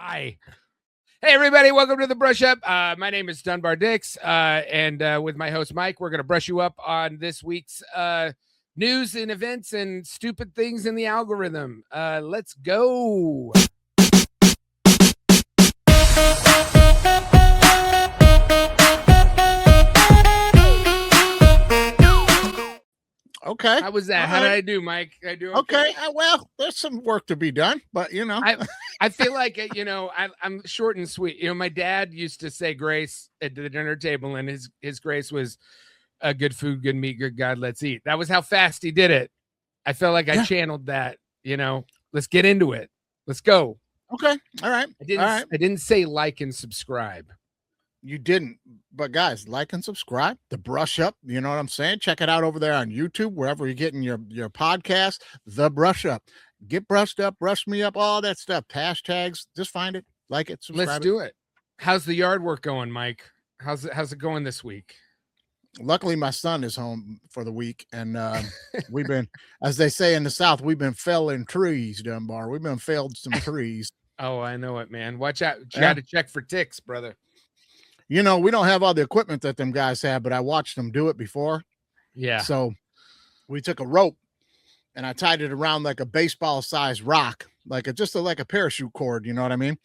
Hi. Hey, everybody. Welcome to the Brush Up. My name is Dunbar Dix, and with my host, Mike, we're going to brush you up on this week's news and events and stupid things in the algorithm. Let's go. Okay. How was that? All How did right. I do, Mike? I do Okay. Well, there's some work to be done, but I feel like I'm short and sweet. My dad used to say grace at the dinner table, and his grace was good food, good meat, good God, let's eat. That was how fast he did it. I felt like I channeled that. Let's get into it. Let's go. Okay. All right. I didn't say like and subscribe. You didn't, but guys, like and subscribe. The Brush Up. You know what I'm saying? Check it out over there on YouTube, wherever you're getting your podcast. The Brush Up. Get brushed up, brush me up, all that stuff. Hashtags. Just find it, like it, subscribe. Let's do it. How's the yard work going, Mike? How's it going this week? Luckily, my son is home for the week, and we've been, as they say in the South, we've been felling trees, Dunbar. We've been felled some trees. Oh, I know it, man. Watch out. You got to check for ticks, brother. We don't have all the equipment that them guys have, but I watched them do it before. Yeah. So we took a rope and I tied it around like a baseball-sized rock, like a parachute cord, you know what I mean?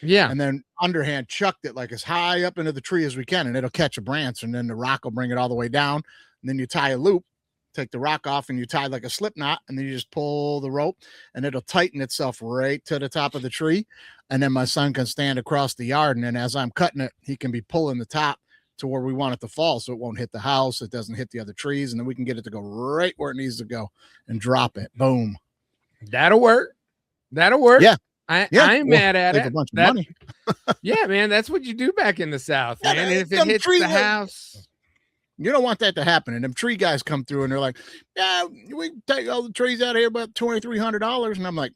Yeah. And then underhand chucked it like as high up into the tree as we can, and it'll catch a branch, and then the rock will bring it all the way down. And then you tie a loop, take the rock off, and you tie like a slip knot, and then you just pull the rope, and it'll tighten itself right to the top of the tree. And then my son can stand across the yard, and then as I'm cutting it, he can be pulling the top to where we want it to fall, so it won't hit the house, it doesn't hit the other trees, and then we can get it to go right where it needs to go and drop it. Boom. That'll work. Yeah. I ain't mad at it. A bunch of money. Yeah, man, that's what you do back in the South, man. And if it hits the house, you don't want that to happen. And them tree guys come through and they're like, "Yeah, we take all the trees out of here about $2,300." And I'm like,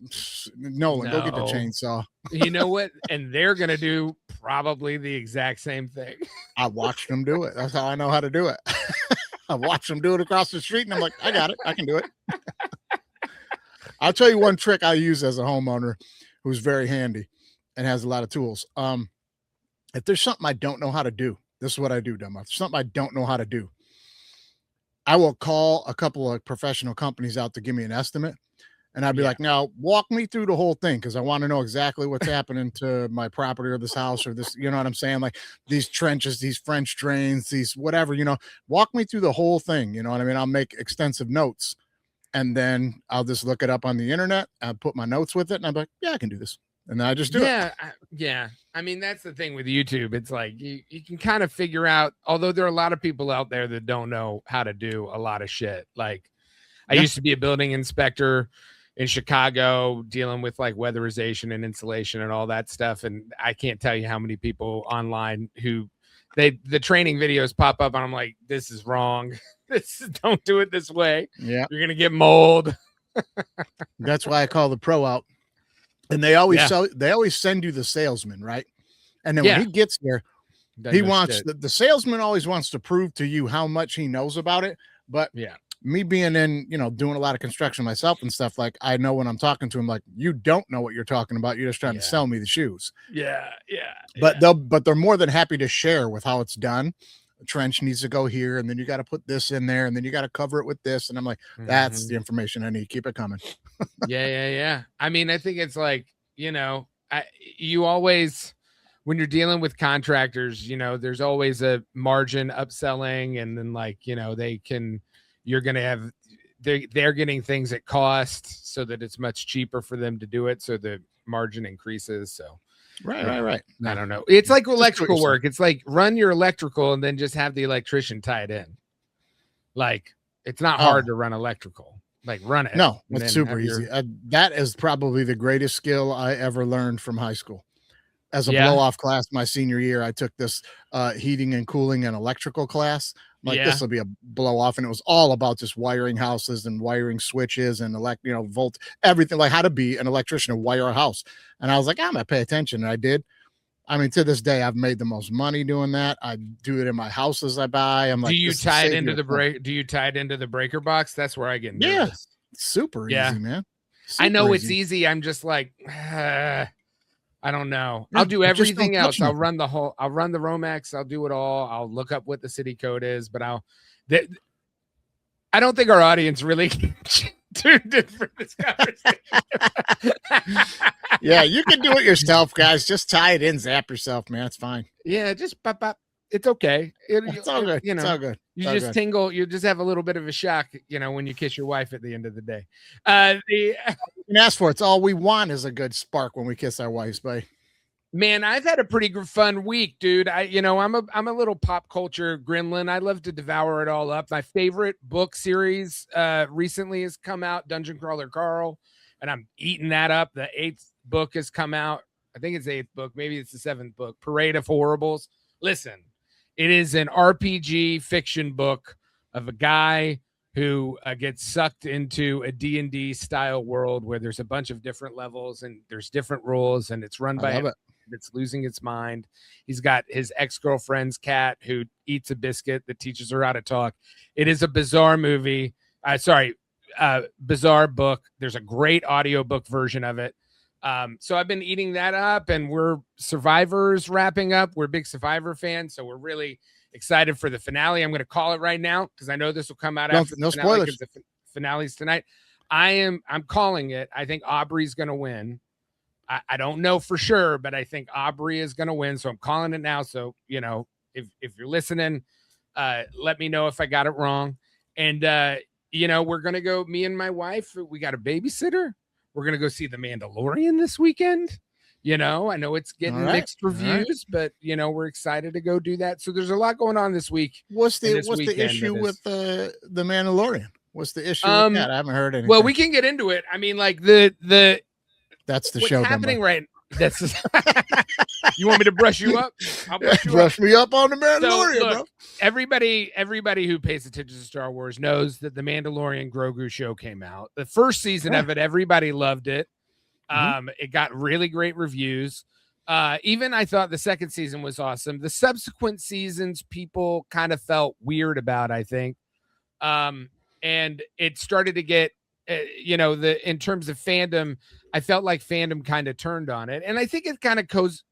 Nolan, go get the chainsaw. You know what? And they're gonna do probably the exact same thing. I watched them do it. That's how I know how to do it. I watched them do it across the street, and I'm like, I got it. I can do it. I'll tell you one trick I use as a homeowner who's very handy and has a lot of tools. If there's something I don't know how to do, this is what I do, Dumbo. Something I don't know how to do, I will call a couple of professional companies out to give me an estimate. And I'd be like, now walk me through the whole thing, because I want to know exactly what's happening to my property or this house or this, you know what I'm saying? Like these trenches, these French drains, these whatever, walk me through the whole thing. You know what I mean? I'll make extensive notes, and then I'll just look it up on the internet. I'll put my notes with it, and I'm like, yeah, I can do this. And then I just do it. Yeah. I mean, that's the thing with YouTube. It's like you can kind of figure out, although there are a lot of people out there that don't know how to do a lot of shit. Like I used to be a building inspector in Chicago, dealing with like weatherization and insulation and all that stuff. And I can't tell you how many people online who the training videos pop up and I'm like, this is wrong. Don't do it this way. Yeah. You're going to get mold. That's why I call the pro out. And they always they always send you the salesman, right? And then when he gets there, he wants the salesman always wants to prove to you how much he knows about it. But me being in, doing a lot of construction myself and stuff, like I know when I'm talking to him, like, you don't know what you're talking about. You're just trying to sell me the shoes. But they're more than happy to share with how it's done. A trench needs to go here, and then you got to put this in there, and then you got to cover it with this. And I'm like, that's the information I need. Keep it coming. Yeah. I mean, I think it's like, you always, when you're dealing with contractors, there's always a margin upselling, and then like, you're going to have, they're getting things at cost so that it's much cheaper for them to do it. So the margin increases. So Right. I don't know. It's like electrical work. It's like run your electrical and then just have the electrician tie it in. Like it's not hard to run electrical. Like run it. No, it's super easy. That is probably the greatest skill I ever learned from high school. As a blow-off class my senior year, I took this heating and cooling and electrical class. This will be a blow-off, and it was all about just wiring houses and wiring switches and volt, everything, like how to be an electrician and wire a house. And I was like, I'm gonna pay attention, and I did. I mean, to this day, I've made the most money doing that. I do it in my houses I buy. I'm like, do you tie it into the break? Do you tie it into the breaker box? That's where I get nervous. Super easy, man. I know it's easy. I'm just like, I don't know. Yeah, I'll do but just don't everything touch else. I'll nothing. run I'll run the Romex. I'll do it all. I'll look up what the city code is, but th- I don't think our audience really tuned in for this conversation. Yeah, you can do it yourself, guys. Just tie it in, zap yourself, man. It's fine. Yeah, just pop, pop. It's okay. It's all good. You know, It's all good. you It's all just good. tingle. You just have a little bit of a shock, when you kiss your wife at the end of the day. You can ask for it. It's all we want is a good spark when we kiss our wives, buddy. Man, I've had a pretty fun week, dude. I'm a little pop culture gremlin. I love to devour it all up. My favorite book series recently has come out, Dungeon Crawler Carl, and I'm eating that up. The 8th book has come out. I think it's the 8th book. Maybe it's the 7th book, Parade of Horribles. Listen, it is an RPG fiction book of a guy who gets sucked into a D&D style world where there's a bunch of different levels and there's different rules, and it's run by him. That's losing its mind. He's got his ex-girlfriend's cat who eats a biscuit that teaches her how to talk. It is a bizarre movie. Bizarre book. There's a great audiobook version of it. So I've been eating that up, and we're Survivor's wrapping up. We're big Survivor fans, so we're really excited for the finale. I'm going to call it right now because I know this will come out after the finale. Spoilers. The finale's tonight. I'm calling it. I think Aubrey's going to win. I don't know for sure, but I think Aubrey is going to win. So I'm calling it now. So, if you're listening, let me know if I got it wrong. And, we're going to go, me and my wife, we got a babysitter. We're going to go see The Mandalorian this weekend. I know it's getting mixed reviews, but, we're excited to go do that. So there's a lot going on this week. What's the issue with The Mandalorian? What's the issue with that? I haven't heard anything. Well, we can get into it. I mean, like that's the what's show happening right. That's you want me to brush you up? I'll brush me up on The Mandalorian, so, look, bro. Everybody who pays attention to Star Wars knows that the Mandalorian Grogu show came out. The first season of it, everybody loved it. It got really great reviews. Even I thought the second season was awesome. The subsequent seasons, people kind of felt weird about, I think. And it started to get, in terms of fandom, I felt like fandom kind of turned on it. And I think it kind of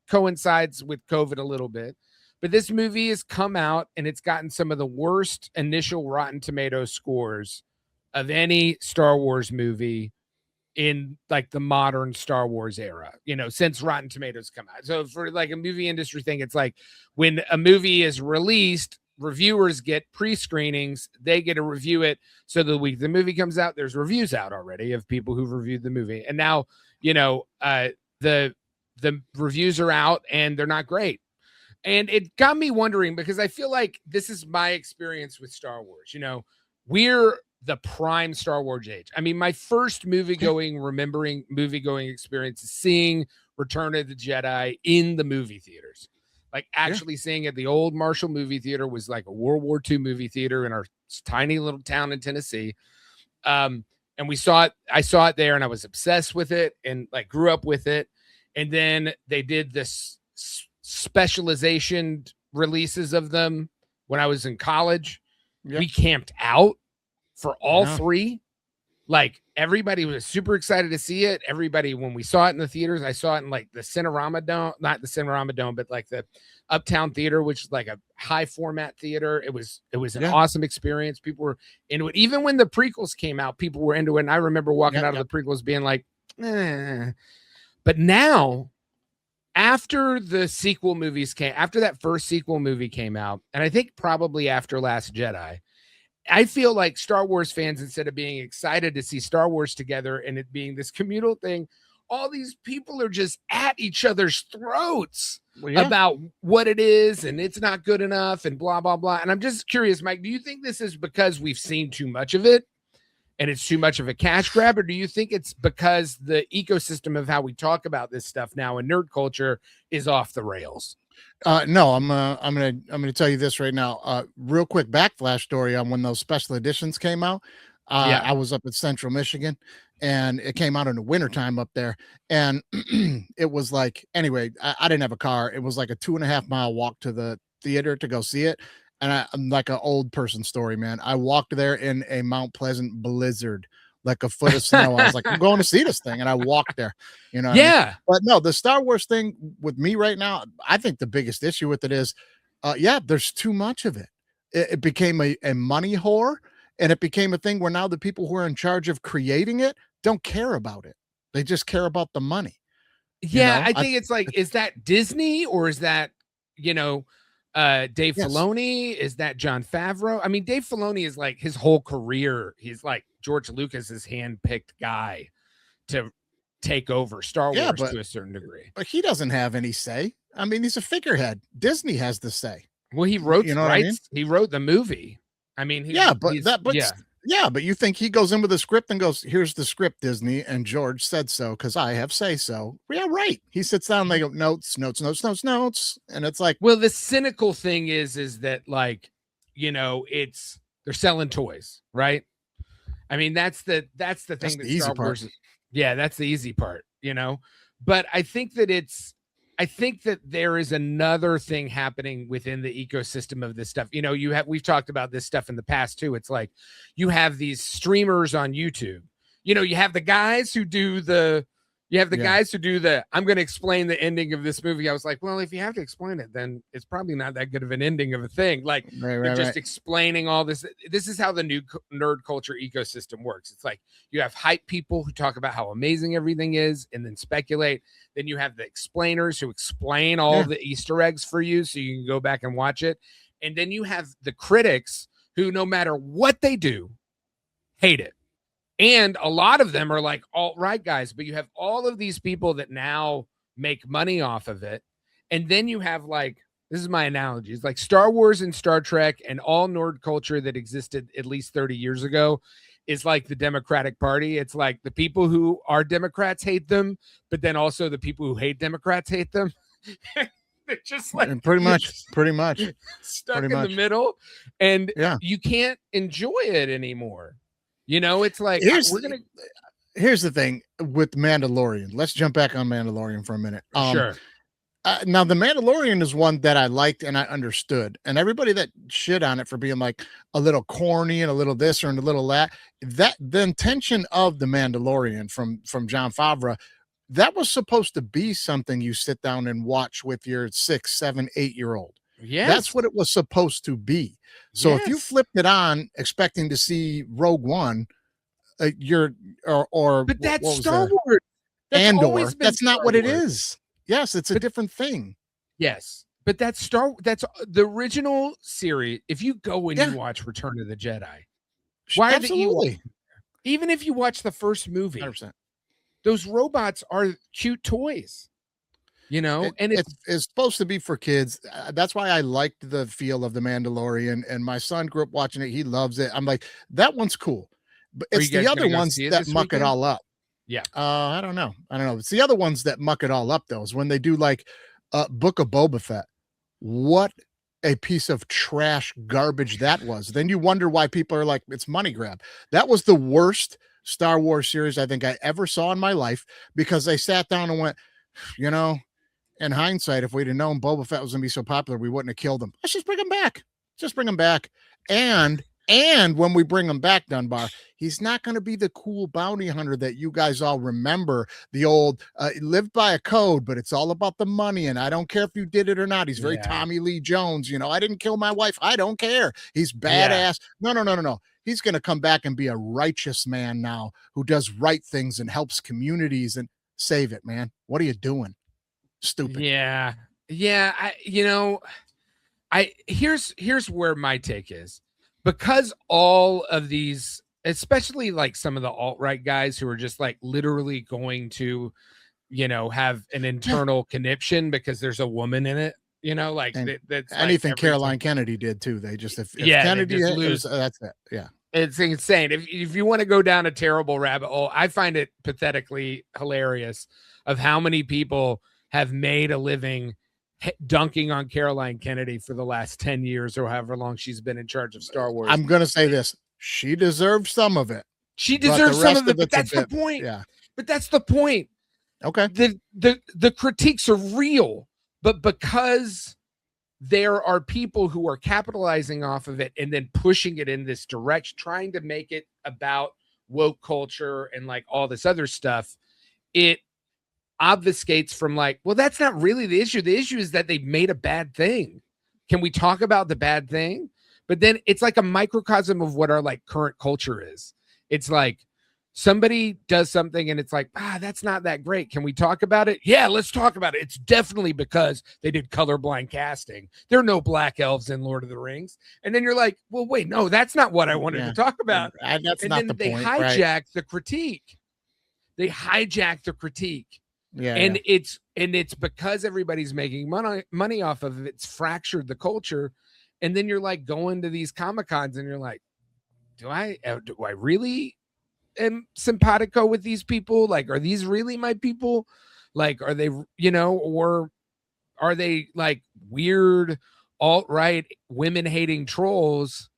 coincides with COVID a little bit. But this movie has come out and it's gotten some of the worst initial Rotten Tomatoes scores of any Star Wars movie in like the modern Star Wars era, since Rotten Tomatoes come out. So for like a movie industry thing, it's like when a movie is released, reviewers get pre-screenings, they get to review it. So the week the movie comes out, there's reviews out already of people who've reviewed the movie. And now, the reviews are out and they're not great. And it got me wondering, because I feel like this is my experience with Star Wars. We're the prime Star Wars age. I mean, my first movie-going experience is seeing Return of the Jedi in the movie theaters. Like actually seeing it, the old Marshall movie theater was like a World War II movie theater in our tiny little town in Tennessee. And I saw it there and I was obsessed with it and like grew up with it. And then they did this specialization releases of them when I was in college. We camped out for all three. Like everybody was super excited to see it. Everybody, when we saw it in the theaters, I saw it in like the Cinerama Dome, not the Cinerama Dome, but like the Uptown Theater, which is like a high format theater. It was an awesome experience. People were into it. Even when the prequels came out, people were into it. And I remember walking out of the prequels being like, eh. But now, after the sequel movies after that first sequel movie came out, and I think probably after Last Jedi, I feel like Star Wars fans, instead of being excited to see Star Wars together and it being this communal thing, all these people are just at each other's throats about what it is and it's not good enough and blah, blah, blah. And I'm just curious, Mike, do you think this is because we've seen too much of it and it's too much of a cash grab? Or do you think it's because the ecosystem of how we talk about this stuff now in nerd culture is off the rails? No, I'm gonna tell you this right now. Real quick backflash story on when those special editions came out. I was up in Central Michigan and it came out in the wintertime up there. And it was like, anyway, I didn't have a car. It was like a 2.5 mile walk to the theater to go see it. And I'm like an old person story, man. I walked there in a Mount Pleasant blizzard like a foot of snow. I was like, I'm going to see this thing. And I walked there, you know what I mean? Yeah. But no, the Star Wars thing with me right now, I think the biggest issue with it is, there's too much of it. It became a money whore, and it became a thing where now the people who are in charge of creating it don't care about it. They just care about the money. Yeah, I think it's like, is that Disney or is that, Dave Yes. Filoni? Is that Jon Favreau? I mean, Dave Filoni is like his whole career. He's like George Lucas's handpicked guy to take over Star Wars to a certain degree. But he doesn't have any say. I mean, he's a figurehead. Disney has the say. Well, he wrote, you know what I mean? He wrote the movie. I mean, but you think he goes in with a script and goes, "Here's the script, Disney," and George said so because I have say so. Yeah, right. He sits down and they go, notes, and it's like, well, the cynical thing is that like, they're selling toys, right? I mean, that's the thing that Star Wars is. Yeah, that's the easy part, But I think that there is another thing happening within the ecosystem of this stuff. We've talked about this stuff in the past too. It's like you have these streamers on YouTube. You have the guys who do I'm going to explain the ending of this movie. I was like, well, if you have to explain it, then it's probably not that good of an ending of a thing. Like they're just explaining all this. This is how the new nerd culture ecosystem works. It's like you have hype people who talk about how amazing everything is and then speculate. Then you have the explainers who explain all the Easter eggs for you so you can go back and watch it. And then you have the critics who, no matter what they do, hate it. And a lot of them are like alt-right guys, but you have all of these people that now make money off of it. And then you have like, this is my analogy. It's like Star Wars and Star Trek and all nerd culture that existed at least 30 years ago is like the Democratic Party. It's like the people who are Democrats hate them, but then also the people who hate Democrats hate them. They're just like and pretty much stuck in the middle. And you can't enjoy it anymore. It's like here's the thing with Mandalorian. Let's jump back on Mandalorian for a minute. Sure. Now the Mandalorian is one that I liked and I understood, and everybody that shit on it for being like a little corny and a little this or a little that the intention of the Mandalorian from Jon Favreau, that was supposed to be something you sit down and watch with your 6, 7, 8-year-old. Yeah, that's what it was supposed to be. So if you flipped it on expecting to see Rogue One, but that's Star Wars. That's not what it is. Yes, it's a different thing. Yes, but that's the original series. If you go and you watch Return of the Jedi, why are the Ewoks? Even if you watch the first movie, 100%. Those robots are cute toys. And it's supposed to be for kids. That's why I liked the feel of the Mandalorian, and my son grew up watching it. He loves it. I'm like, that one's cool, but it's the other ones that muck it all up. Yeah. I don't know. It's the other ones that muck it all up though. Is when they do like Book of Boba Fett. What a piece of trash garbage that was. Then you wonder why people are like, it's money grab. That was the worst Star Wars series I think I ever saw in my life, because they sat down and went, in hindsight, if we'd have known Boba Fett was going to be so popular, we wouldn't have killed him. Let's just bring him back. And when we bring him back, Dunbar, he's not going to be the cool bounty hunter that you guys all remember. The old lived by a code, but it's all about the money. And I don't care if you did it or not. He's very Tommy Lee Jones. I didn't kill my wife. I don't care. He's badass. No. He's going to come back and be a righteous man now who does right things and helps communities and save it, man. What are you doing? Stupid. Yeah. Here's where my take is, because all of these, especially like some of the alt-right guys who are just like literally going to, have an internal conniption because there's a woman in it, that's anything like Caroline Kennedy did too. They just, if Kennedy lose, that's it. Yeah. It's insane. If you want to go down a terrible rabbit hole, I find it pathetically hilarious of how many people have made a living dunking on Caroline Kennedy for the last 10 years or however long she's been in charge of Star Wars. I'm going to say this. She deserves some of it. She deserves some of it, but that's the point. Yeah. But that's the point. Okay. The critiques are real, but because there are people who are capitalizing off of it and then pushing it in this direction, trying to make it about woke culture and like all this other stuff, it obfuscates from like, well, that's not really the issue. The issue is that they made a bad thing. Can we talk about the bad thing? But then it's like a microcosm of what our like current culture is. It's like somebody does something and it's like, that's not that great. Can we talk about it? Yeah, let's talk about it. It's definitely because they did colorblind casting. There are no black elves in Lord of the Rings. And then you're like, well, wait, no, that's not what I wanted to talk about. That's and not then the they point, hijack the critique. They hijack the critique. Yeah. And it's because everybody's making money off of it. It's fractured the culture. And then you're like going to these Comic-Cons and you're like, do I really am simpatico with these people? Like, are these really my people? Like, are they, or are they like weird alt-right women hating trolls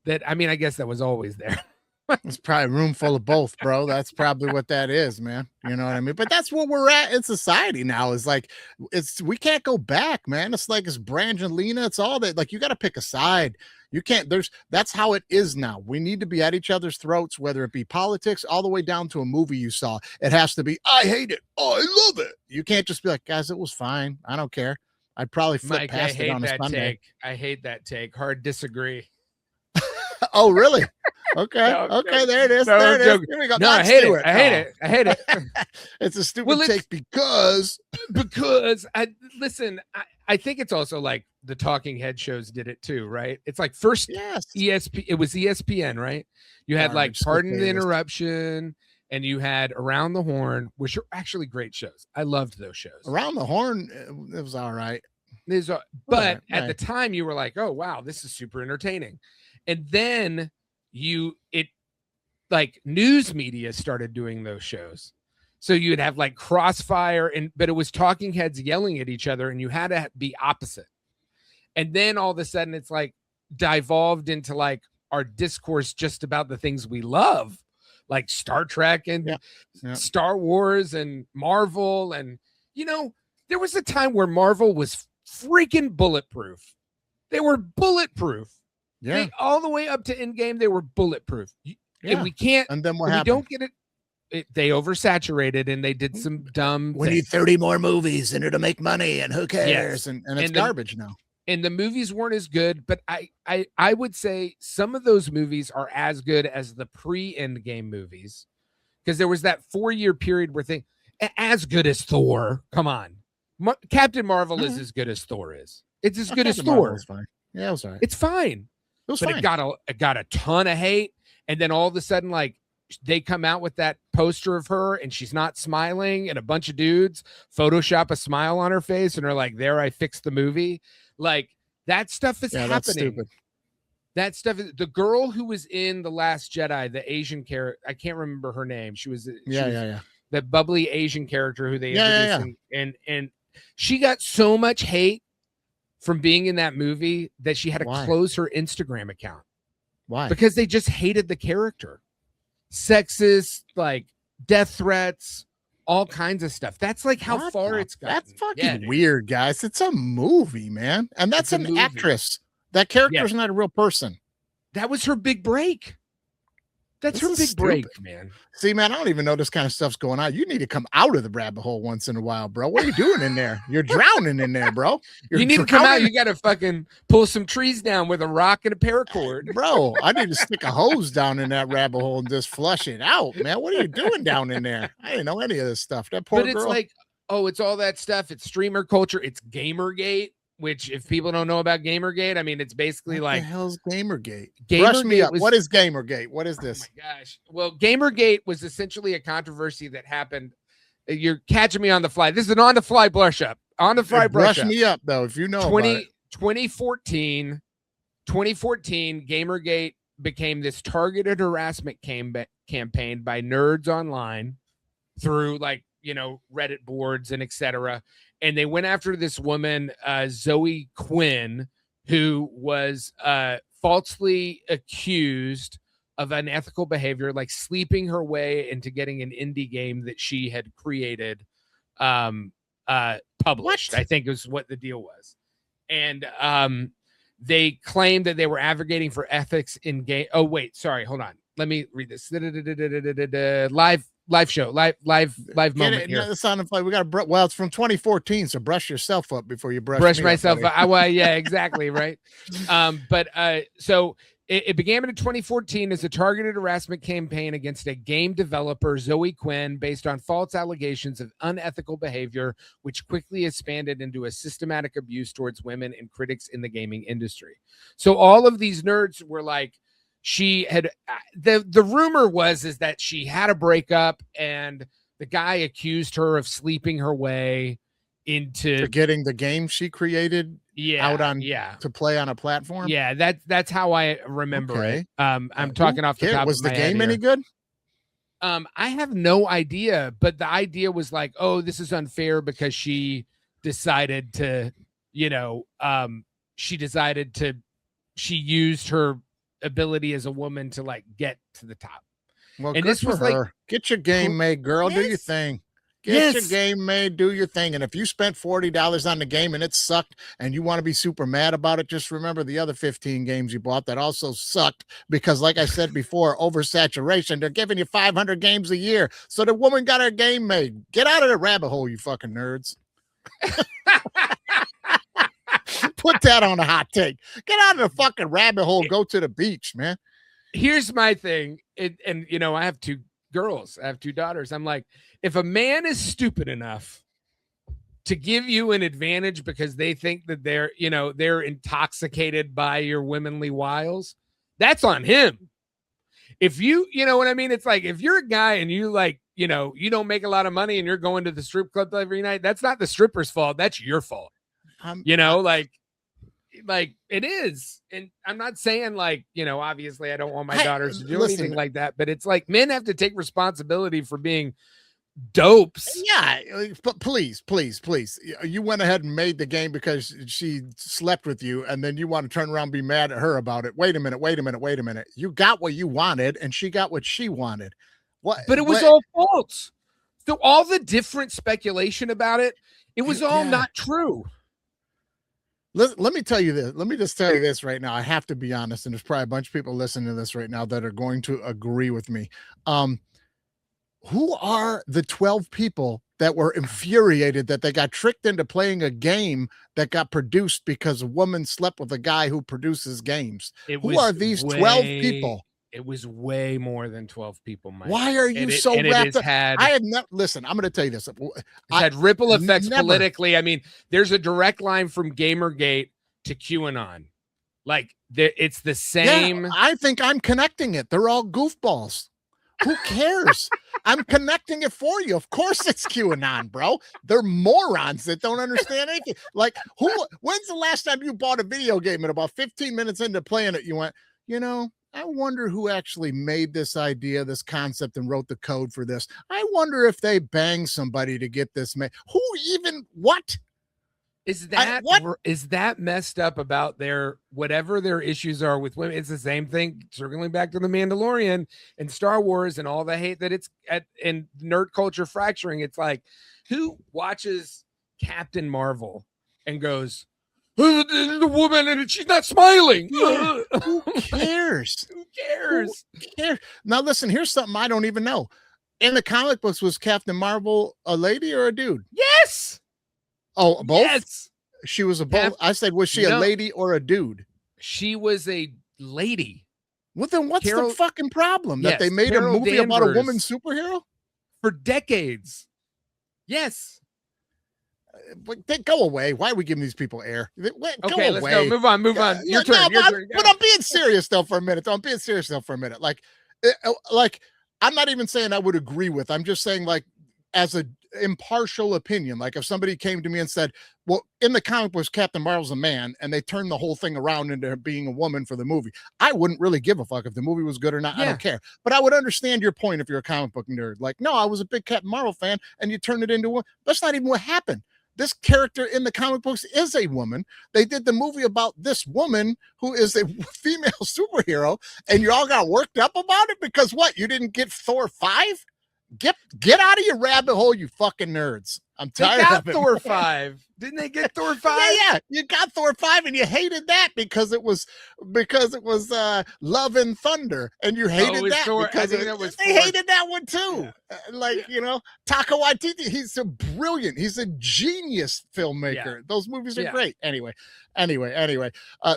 that, I mean, I guess that was always there. It's probably a room full of both, bro. That's probably what that is, man. You know what I mean? But that's what we're at in society now. Is like, we can't go back, man. It's like it's Brangelina. It's all that. Like, you got to pick a side. You can't. That's how it is now. We need to be at each other's throats, whether it be politics, all the way down to a movie you saw. It has to be, I hate it. Oh, I love it. You can't just be like, guys, it was fine. I don't care. I'd probably flip past it on a Sunday. I hate that take. Hard disagree. Oh, really? Okay. Okay. There it is. There it is. Here we go. No, I hate it. I hate it. It's a stupid take because I think it's also like the talking head shows did it too, right? It's like first it was ESPN, right? You had like Pardon the Interruption and you had Around the Horn, which are actually great shows. I loved those shows. Around the Horn, it was all right. But at the time you were like, oh wow, this is super entertaining. And then news media started doing those shows. So you'd have like Crossfire but it was talking heads yelling at each other and you had to be opposite. And then all of a sudden it's like devolved into like our discourse just about the things we love, like Star Trek and Star Wars and Marvel. And, there was a time where Marvel was freaking bulletproof. They were bulletproof. Yeah. All the way up to Endgame, they were bulletproof. And we can't. And then what happened? We don't get it. They oversaturated and they did some dumb. We need 30 more movies in order to make money, and who cares? Yes. And it's garbage now. And the movies weren't as good, but I would say some of those movies are as good as the pre-Endgame movies, because there was that 4-year period where as good as Thor. Come on, Captain Marvel is as good as Thor is. It's as good as Thor. Fine. Yeah, it was all right. It's fine. It got a ton of hate, and then all of a sudden, like, they come out with that poster of her, and she's not smiling, and a bunch of dudes Photoshop a smile on her face, and are like, "There, I fixed the movie." Like, that stuff is happening. That's stupid. That stuff is the girl who was in The Last Jedi, the Asian character. I can't remember her name. She was that bubbly Asian character who they introduced, and she got so much hate from being in that movie that she had to close her Instagram account. Why? Because they just hated the character. Sexist, like death threats, all kinds of stuff. That's like how far it's gotten. That's fucking weird, guys. It's a movie, man. And that's an actress. That character is not a real person. That was her big break. That's her big break, man. See, man, I don't even know this kind of stuff's going on. You need to come out of the rabbit hole once in a while, bro. What are you doing in there? You're drowning in there, bro. You need to come out. You got to fucking pull some trees down with a rock and a paracord. Bro, I need to stick a hose down in that rabbit hole and just flush it out, man. What are you doing down in there? I didn't know any of this stuff. That poor girl. But it's like, it's all that stuff. It's streamer culture. It's Gamergate. Which, if people don't know about Gamergate, I mean, it's basically what like, the hell's Gamergate? Brush me up. What is Gamergate? What is this? Oh my gosh. Well, Gamergate was essentially a controversy that happened. You're catching me on the fly. This is an on the fly brush up. On the fly brush up. Brush me up, though, if you know. 2014, Gamergate became this targeted harassment campaign by nerds online through Reddit boards and etc. And they went after this woman, Zoe Quinn, who was falsely accused of unethical behavior, like sleeping her way into getting an indie game that she had created, published. I think is what the deal was. And they claimed that they were advocating for ethics in game. Oh, wait, sorry, hold on. Let me read this. Live show, live moment here. The sound of like we got well, it's from 2014, so brush yourself up before you brush myself up, up. Well, yeah, exactly, right. So it began in 2014 as a targeted harassment campaign against a game developer, Zoe Quinn, based on false allegations of unethical behavior, which quickly expanded into a systematic abuse towards women and critics in the gaming industry. So all of these nerds were like, she had the rumor is that she had a breakup and the guy accused her of sleeping her way into getting the game she created to play on a platform. Yeah, that's how I remember it. I'm talking off the top of my head. Was the game any good? I have no idea, but the idea was like, oh, this is unfair because she decided to, she used her ability as a woman to like get to the top. Well, and this was her. Like, get your game made, girl. Yes. Do your thing. Get your game made, do your thing. And if you spent $40 on the game and it sucked and you want to be super mad about it, just remember the other 15 games you bought that also sucked because, like I said before, oversaturation. They're giving you 500 games a year. So the woman got her game made. Get out of the rabbit hole, you fucking nerds. Put that on a hot take. Get out of the fucking rabbit hole. Go to the beach, man. Here's my thing. And I have two girls. I have two daughters. I'm like, if a man is stupid enough to give you an advantage because they think that they're intoxicated by your womanly wiles, that's on him. If you know what I mean? It's like, if you're a guy and you like, you don't make a lot of money and you're going to the strip club every night, that's not the stripper's fault. That's your fault. Like it is. And I'm not saying like, obviously I don't want my daughters to do anything like that, but it's like men have to take responsibility for being dopes. Yeah, but please. You went ahead and made the game because she slept with you, and then you want to turn around and be mad at her about it. Wait a minute. You got what you wanted, and she got what she wanted. What? But it was all false. So all the different speculation about it, it was all not true. Let me tell you this. Let me just tell you this right now. I have to be honest, and there's probably a bunch of people listening to this right now that are going to agree with me. Who are the 12 people that were infuriated that they got tricked into playing a game that got produced because a woman slept with a guy who produces games? Who are these 12 people? It was way more than 12 people, Mike. Why are you so wrapped up? I had not. Listen, I'm going to tell you this. It's had ripple effects politically. I mean, there's a direct line from Gamergate to QAnon. Like, it's the same. Yeah, I think I'm connecting it. They're all goofballs. Who cares? I'm connecting it for you. Of course it's QAnon, bro. They're morons that don't understand anything. Like, when's the last time you bought a video game and about 15 minutes into playing it, you went, I wonder who actually made this idea, this concept, and wrote the code for this. I wonder if they banged somebody to get this made. Who even, what? Is that messed up about whatever their issues are with women? It's the same thing, circling back to the Mandalorian and Star Wars and all the hate that it's in nerd culture fracturing. It's like, who watches Captain Marvel and goes, the woman and she's not smiling? Yeah. Who cares? Who cares? Now listen, here's something I don't even know. In the comic books, was Captain Marvel a lady or a dude? Yes. Oh, both? Yes. She was a both. I said, was she a lady or a dude? She was a lady. Well, then what's the fucking problem? That they made a movie about a woman superhero? For decades. Yes. But go away. Why are we giving these people air? Go okay, let's go. Move on. Your turn. But I'm being serious though for a minute. Like, I'm not even saying I would agree with. I'm just saying, like, as an impartial opinion, like if somebody came to me and said, well, in the comic books, Captain Marvel's a man, and they turned the whole thing around into being a woman for the movie, I wouldn't really give a fuck if the movie was good or not. I don't care. But I would understand your point if you're a comic book nerd. Like, no, I was a big Captain Marvel fan, and you turned it into one. That's not even what happened. This character in the comic books is a woman. They did the movie about this woman who is a female superhero, and you all got worked up about it because what? You didn't get Thor 5? Get out of your rabbit hole, you fucking nerds. I'm tired of it. Thor 5. Didn't they get Thor 5? Yeah. You got Thor 5 and you hated that because it was Love and Thunder. And you hated that Thor. because they hated that one too. Yeah. Taika Waititi, he's a brilliant, he's a genius filmmaker. Yeah. Those movies are great. Anyway.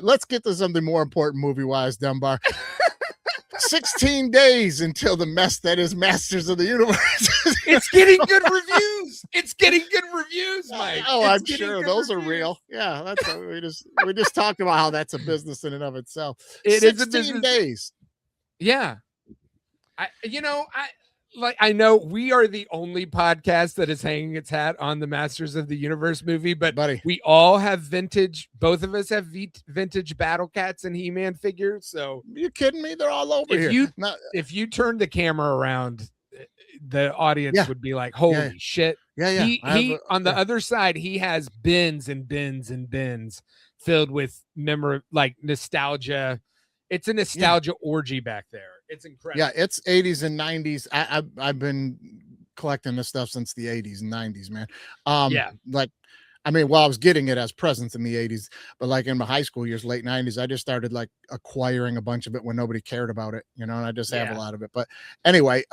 Let's get to something more important movie-wise, Dunbar. 16 days until the mess that is Masters of the Universe. It's getting good reviews. It's getting good reviews, Mike. Oh, I'm sure those are real. Yeah, that's we just talked about how that's a business in and of itself. It 16 is a business. days. Yeah. I know we are the only podcast that is hanging its hat on the Masters of the Universe movie, but we all have vintage. Both of us have vintage Battle Cats and He-Man figures. So you kidding me? They're all over here. If you turn the camera around, the audience would be like, "Holy shit!" Yeah. He on the other side, he has bins and bins and bins filled with nostalgia. It's a nostalgia orgy back there. It's incredible. Yeah, it's 80s and 90s. I've been collecting this stuff since the 80s and 90s, man. I was getting it as presents in the 80s, but like in my high school years, late 90s, I just started like acquiring a bunch of it when nobody cared about it, and I just have a lot of it. But anyway,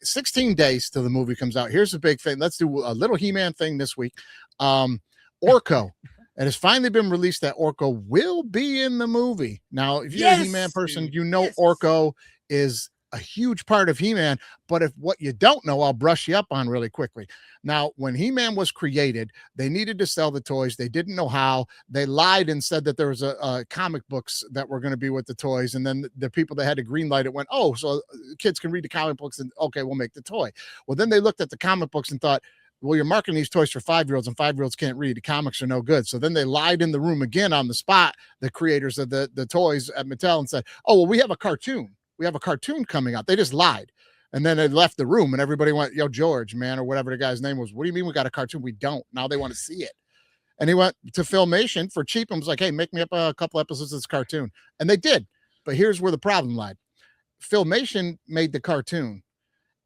16 days till the movie comes out. Here's the big thing. Let's do a little He-Man thing this week. Orko. It has finally been released that Orko will be in the movie. Now, if you're a He-Man person, Orko is a huge part of He-Man. But if what you don't know, I'll brush you up on really quickly. Now, when He-Man was created, they needed to sell the toys. They didn't know how. They lied and said that there was a comic books that were going to be with the toys. And then the people that had to green light it went, oh, so kids can read the comic books and okay, we'll make the toy. Well, then they looked at the comic books and thought, well, you're marketing these toys for 5-year-olds and 5-year-olds can't read. The comics are no good. So then they lied in the room again on the spot, the creators of the toys at Mattel, and said, oh, well, we have a cartoon. We have a cartoon coming out. They just lied. And then they left the room and everybody went, yo, George, man, or whatever the guy's name was. What do you mean we got a cartoon? We don't. Now they want to see it. And he went to Filmation for cheap and was like, hey, make me up a couple episodes of this cartoon. And they did. But here's where the problem lied. Filmation made the cartoon.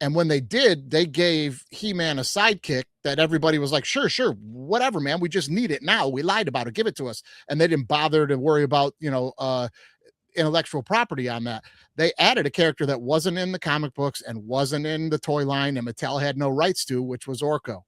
And when they did, they gave He-Man a sidekick that everybody was like, sure, whatever, man. We just need it now. We lied about it. Give it to us. And they didn't bother to worry about, intellectual property on that. They added a character that wasn't in the comic books and wasn't in the toy line, and Mattel had no rights to, which was Orko.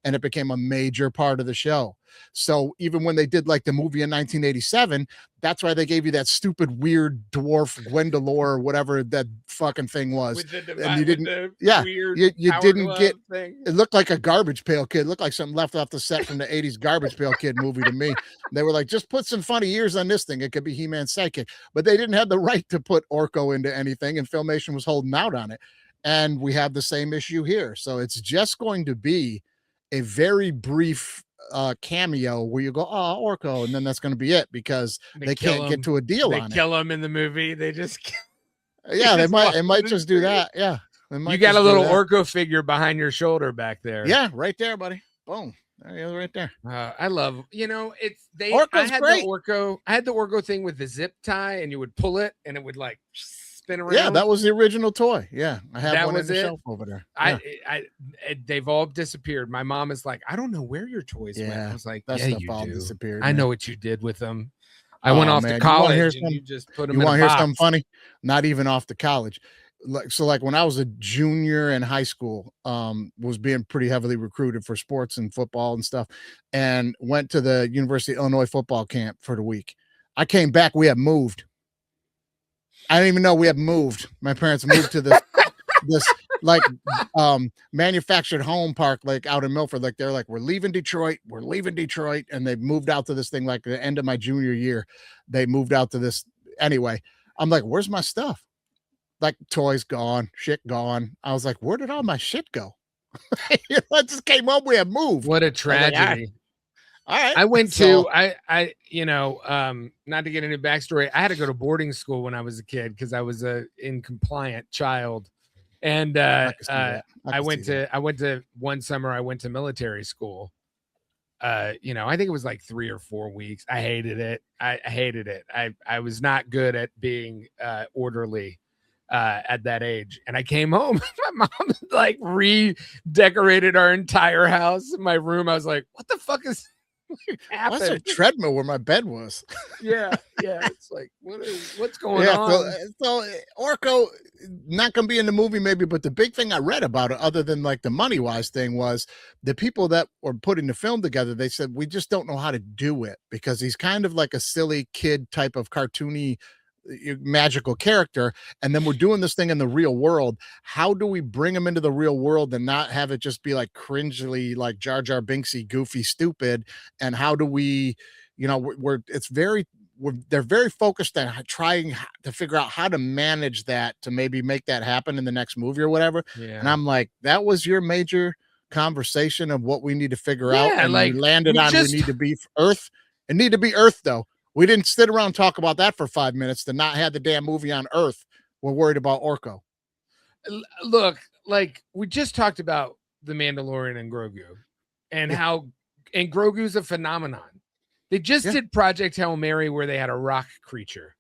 And it became a major part of the show. So even when they did like the movie in 1987, that's why they gave you that stupid weird dwarf Gwendolyn or whatever that fucking thing was. And you didn't, you didn't get thing. It looked like a Garbage Pail Kid. It looked like something left off the set from the 80s Garbage Pail Kid movie to me. They were like, just put some funny ears on this thing. It could be He-Man's sidekick. But they didn't have the right to put Orko into anything, and Filmation was holding out on it. And we have the same issue here. So it's just going to be a very brief cameo where you go, oh, Orko, and then that's going to be it because they can't get to a deal on it. They kill him in the movie. They just they might just do that. Yeah. You got a little Orko figure behind your shoulder back there. Yeah, right there, buddy. Boom. There he is right there. I love, Orko's great. I had the Orko thing with the zip tie, and you would pull it and it would like spin around. Yeah, that was the original toy. Yeah, I have one on the shelf over there. Yeah. They've all disappeared. My mom is like, I don't know where your toys went. I was like, that stuff all disappeared. I know what you did with them. I went off to college and you just put them in a box. You want to hear something funny? Not even off to college. Like when I was a junior in high school, was being pretty heavily recruited for sports and football and stuff, and went to the University of Illinois football camp for the week. I came back. We had moved. I didn't even know we had moved. My parents moved to this manufactured home park like out in Milford. Like they're like, we're leaving Detroit, and they moved out to this thing like the end of my junior year. They moved out to this anyway. I'm like, where's my stuff? Like toys gone, shit gone. I was like, where did all my shit go? I just came up. We had moved. What a tragedy. All right. I went to not to get into backstory. I had to go to boarding school when I was a kid because I was a incompliant child. And I went to one summer, I went to military school. I think it was like 3 or 4 weeks. I hated it. I hated it. I was not good at being orderly. at that age. And I came home, my mom like redecorated our entire house. My room, I was like, what the fuck is What's a happened? treadmill where my bed was? Yeah. It's like, what's going on? So Orko not gonna be in the movie maybe, but the big thing I read about it, other than like the money wise thing, was the people that were putting the film together. They said we just don't know how to do it because he's kind of like a silly kid type of cartoony magical character, and then we're doing this thing in the real world. How do we bring him into the real world and not have it just be like cringely like Jar Jar Binksy, goofy, stupid? And how do we, they're very focused on trying to figure out how to manage that to maybe make that happen in the next movie or whatever. And I'm like, that was your major conversation of what we need to figure out, and like, we landed on we need to be Earth. It need to be Earth, though. We didn't sit around and talk about that for 5 minutes to not have the damn movie on Earth. We're worried about Orko. Look, like we just talked about the Mandalorian and Grogu, and how Grogu's a phenomenon. They just did Project Hail Mary where they had a rock creature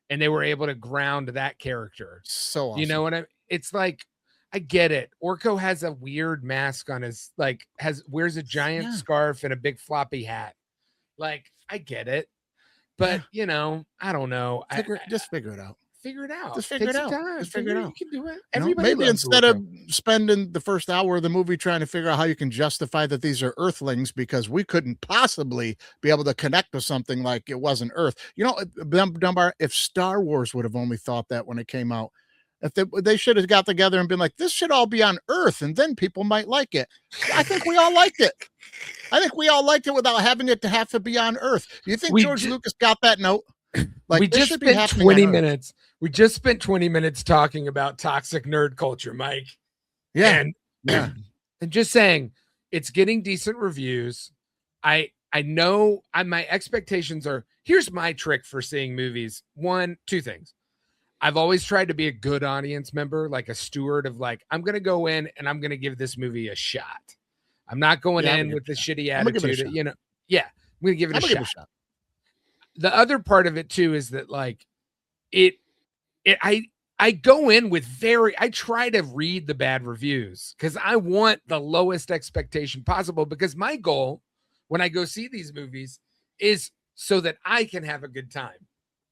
and they were able to ground that character. So awesome. You know what it's like, I get it. Orko has a weird mask on his, like, wears a giant scarf and a big floppy hat. Like, I get it. But I don't know. Just figure it out. Figure it out. Just figure it out. Just figure it out. You can do it. Everybody maybe instead of spending the first hour of the movie trying to figure out how you can justify that these are Earthlings because we couldn't possibly be able to connect with something like it wasn't Earth. Dunbar, if Star Wars would have only thought that when it came out, if they should have got together and been like, this should all be on Earth, and then people might like it. I think we all liked it. I think we all liked it without having it to have to be on Earth. You think George Lucas got that note? Like, we just spent 20 minutes. We just spent 20 minutes talking about toxic nerd culture, Mike. Yeah. And just saying, it's getting decent reviews. I know my expectations are, here's my trick for seeing movies. Two things. I've always tried to be a good audience member, like a steward of like, I'm going to go in and I'm going to give this movie a shot. I'm not going in with the shitty attitude. I'm going to give it a shot. The other part of it too is that like I go in with I try to read the bad reviews because I want the lowest expectation possible, because my goal when I go see these movies is so that I can have a good time.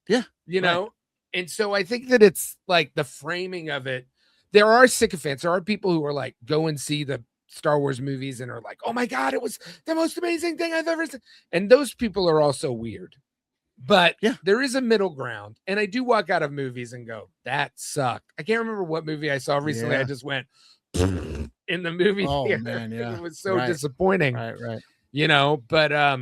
Yeah. Right. And so I think that it's like the framing of it. There are sycophants. There are people who are like, go and see the Star Wars movies and are like, oh my God, it was the most amazing thing I've ever seen. And those people are also weird. But there is a middle ground. And I do walk out of movies and go, that sucked. I can't remember what movie I saw recently. I just went in the movie theater. Man, it was so disappointing. Right. But I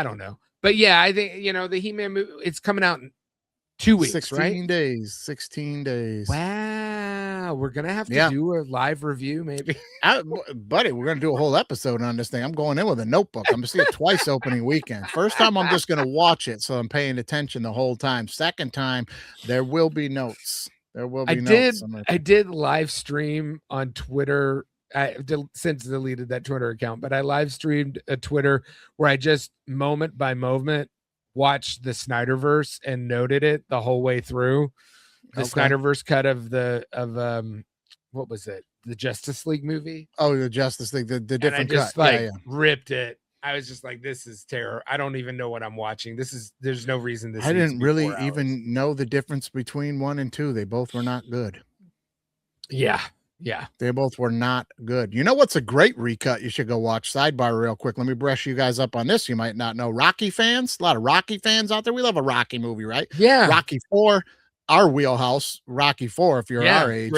don't know. But yeah, I think, the He-Man movie, it's coming out in 2 weeks, 16 days. 16 days. Wow. We're going to have to do a live review, maybe. Buddy, we're going to do a whole episode on this thing. I'm going in with a notebook. I'm going to see it twice opening weekend. First time, I'm just going to watch it, so I'm paying attention the whole time. Second time, there will be notes. There will be notes. I did live stream on Twitter. I since deleted that Twitter account, but I live streamed a Twitter where I just moment by moment watched the Snyderverse and noted it the whole way through. The Snyderverse cut of what was it? The Justice League movie? Oh, the Justice League, the different and I just cut. Ripped it. I was just like, this is terror. I don't even know what I'm watching. There's no reason I didn't really even know the difference between 1 and 2. They both were not good. Yeah. They both were not good. You know what's a great recut you should go watch? Sidebar real quick. Let me brush you guys up on this. You might not know. Rocky fans. A lot of Rocky fans out there. We love a Rocky movie, right? Yeah. Rocky 4, our wheelhouse. Rocky 4, if you're our age.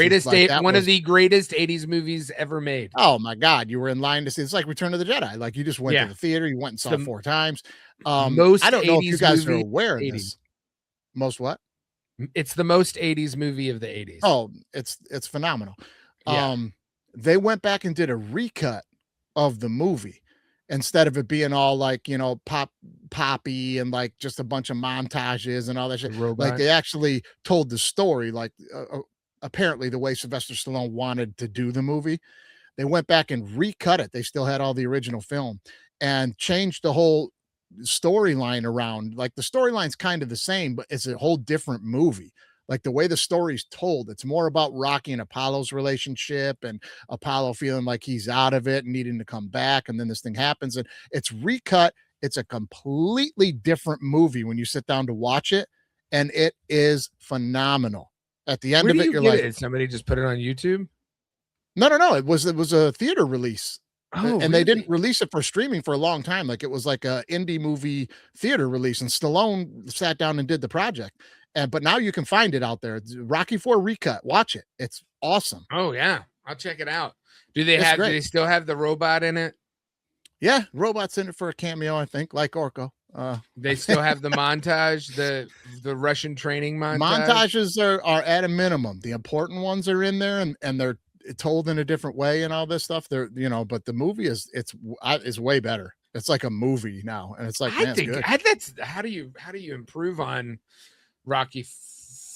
One of the greatest 80s movies ever made. Oh my God. You were in line to see. It's like Return of the Jedi. Like, you just went to the theater. You went and saw 4 times. I don't know if you guys are aware of this. Most what? It's the most 80s movie of the 80s. Oh, it's phenomenal. They went back and did a recut of the movie instead of it being all like, poppy and like just a bunch of montages and all that shit. Like, they actually told the story, like apparently the way Sylvester Stallone wanted to do the movie. They went back and recut it. They still had all the original film and changed the whole storyline around. Like, the storyline's kind of the same, but it's a whole different movie. Like the way the story's told, it's more about Rocky and Apollo's relationship and Apollo feeling like he's out of it and needing to come back. And then this thing happens and it's recut. It's a completely different movie when you sit down to watch it. And it is phenomenal. At the end Where of do it, you you're get like, it? Somebody just put it on YouTube? no. It was a theater release. Oh, and they really? didn't release it for streaming for a long time. Like it was like a indie movie theater release, and Stallone sat down and did the project. But now you can find it out there. It's Rocky IV recut. Watch it. It's awesome. Oh yeah, I'll check it out. Do they It's do great. they still have the robot in it? Yeah, robot's in it for a cameo, I think, like Orko. They still have the montage, the Russian training montage. Montages are at a minimum. The important ones are in there, and they're told in a different way and all this stuff. They're but the movie is way better. It's like a movie now, and it's like, man, it's good. That's how do you improve on Rocky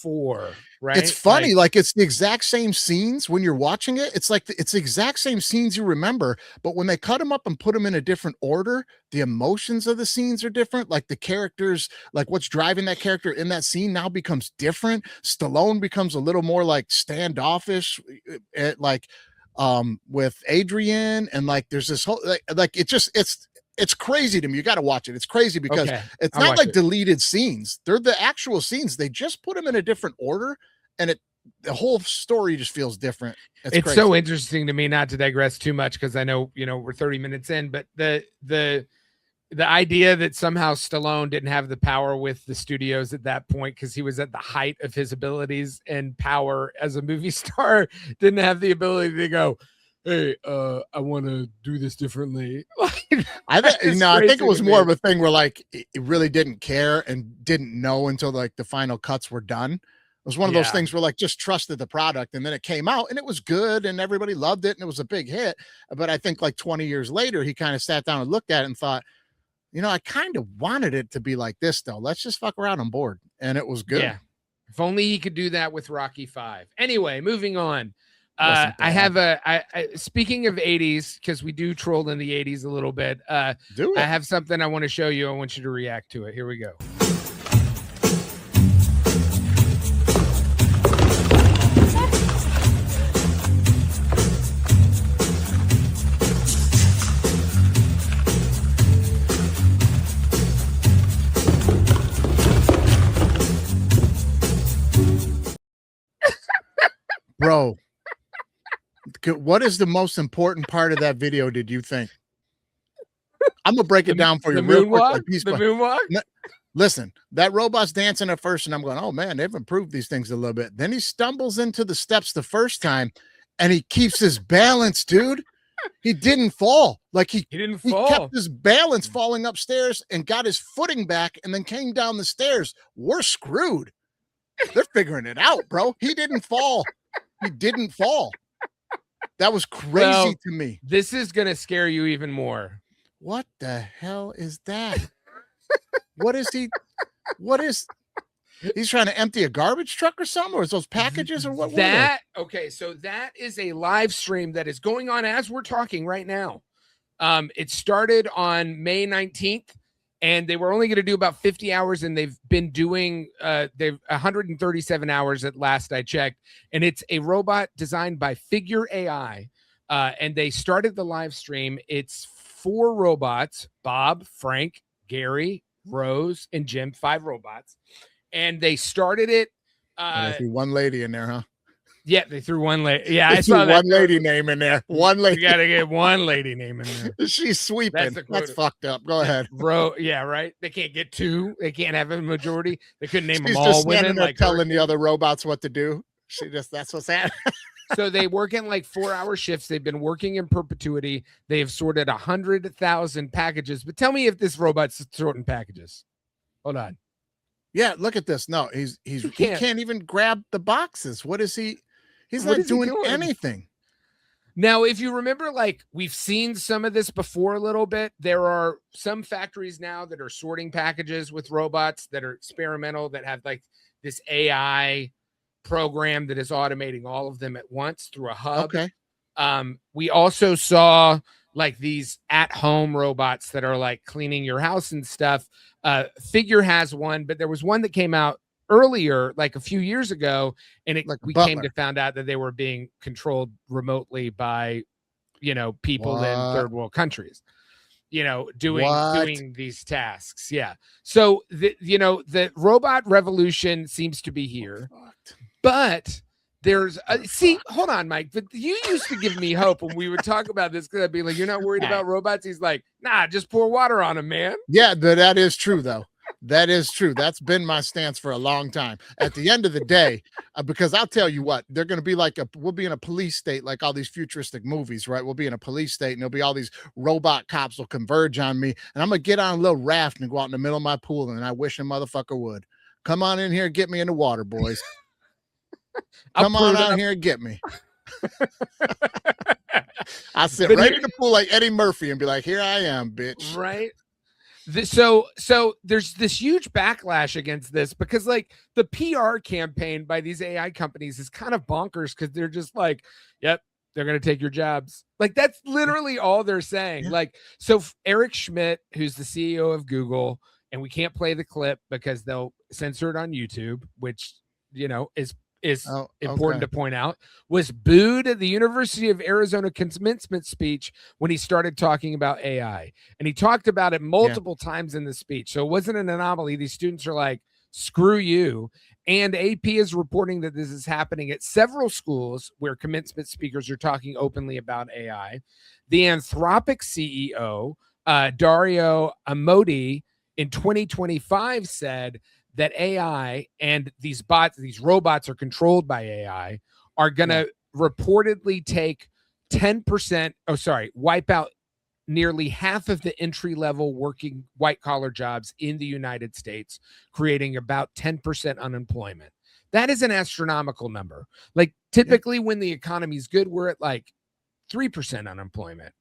4, right? It's funny, like it's the exact same scenes when you're watching it. It's like it's the exact same scenes you remember, but when they cut them up and put them in a different order, the emotions of the scenes are different. Like the characters, like what's driving that character in that scene now becomes different. Stallone becomes a little more like standoffish, with Adrian, and like there's this whole like it's crazy to me. You got to watch it. It's crazy because it's not like deleted scenes. They're the actual scenes. They just put them in a different order, and the whole story just feels different. It's so interesting to me, not to digress too much, because I know we're 30 minutes in, but the idea that somehow Stallone didn't have the power with the studios at that point because he was at the height of his abilities and power as a movie star, didn't have the ability to go, hey, I want to do this differently. I think it was more of a thing where like it really didn't care and didn't know until like the final cuts were done. It was one of those things where like just trusted the product, and then it came out and it was good and everybody loved it and it was a big hit. But I think like 20 years later, he kind of sat down and looked at it and thought, I kind of wanted it to be like this though. Let's just fuck around on board. And it was good. Yeah. If only he could do that with Rocky 5. Anyway, moving on. I have speaking of 80s, because we do troll in the 80s a little bit. I have something I want to show you. I want you to react to it. Here we go. Bro, what is the most important part of that video, did you think? I'm gonna break it down for you real quick. The moonwalk? Listen, that robot's dancing at first, and I'm going, oh man, they've improved these things a little bit. Then he stumbles into the steps the first time, and he keeps his balance, dude. He didn't fall. Like he didn't fall. He kept his balance falling upstairs and got his footing back, and then came down the stairs. We're screwed. They're figuring it out, bro. He didn't fall. He didn't fall. That was crazy to me. This is going to scare you even more. What the hell is that? He's trying to empty a garbage truck or something, or is those packages or what? Okay, so that is a live stream that is going on as we're talking right now. It started on May 19th, and they were only going to do about 50 hours, and they've been doing 137 hours at last I checked, and it's a robot designed by Figure AI, and they started the live stream. It's 4 robots: Bob, Frank, Gary, Rose, and Jim. 5 robots, and they started it. They threw one lady in there, huh? Yeah, they threw one lady. Yeah, I saw one lady name in there. One lady. You got to get one lady name in there. She's sweeping. That's fucked up. Go ahead. Yeah, right. They can't get 2. They can't have a majority. They couldn't name them all just women. Like telling the other robots what to do. That's what's happening. So they work in like 4-hour shifts. They've been working in perpetuity. They have sorted 100,000 packages. But tell me if this robot's sorting packages. Hold on. Yeah, look at this. No, he can't even grab the boxes. What is he? He's not doing anything. Now, if you remember, like we've seen some of this before a little bit. There are some factories now that are sorting packages with robots that are experimental, that have like this AI program that is automating all of them at once through a hub. Okay. We also saw like these at-home robots that are like cleaning your house and stuff. Figure has one, but there was one that came out earlier, like a few years ago, and Like we Butler. came to found out that they were being controlled remotely by, people in What? third world countries, doing What? these tasks. Yeah. So the robot revolution seems to be here, but there's see, hold on, Mike. But you used to give me hope when we would talk about this, because I'd be like, "You're not worried about robots?" He's like, "Nah, just pour water on them, man." Yeah, but that is true, though. That is true. That's been my stance for a long time. At the end of the day, because I'll tell you what, they're going to be like we'll be in a police state, like all these futuristic movies, right? We'll be in a police state, and there'll be all these robot cops will converge on me, and I'm gonna get on a little raft and go out in the middle of my pool, and I wish a motherfucker would come on in here and get me in the water, boys. Come on out here and get me. I'll sit right in the pool like Eddie Murphy and be like, "Here I am, bitch." Right. So there's this huge backlash against this, because like the PR campaign by these AI companies is kind of bonkers, because they're just like, "Yep, they're going to take your jobs." Like, that's literally all they're saying. Yeah. Like, so Eric Schmidt, who's the CEO of Google, and we can't play the clip because they'll censor it on YouTube, which, is important to point out, was booed at the University of Arizona commencement speech when he started talking about AI. And he talked about it multiple times in the speech. So it wasn't an anomaly. These students are like, screw you. And AP is reporting that this is happening at several schools where commencement speakers are talking openly about AI. The Anthropic CEO, Dario Amodei, in 2025 said that AI and these robots are controlled by AI, are going to reportedly take 10%, wipe out nearly half of the entry-level working white-collar jobs in the United States, creating about 10% unemployment. That is an astronomical number. Like, typically when the economy is good, we're at like 3% unemployment.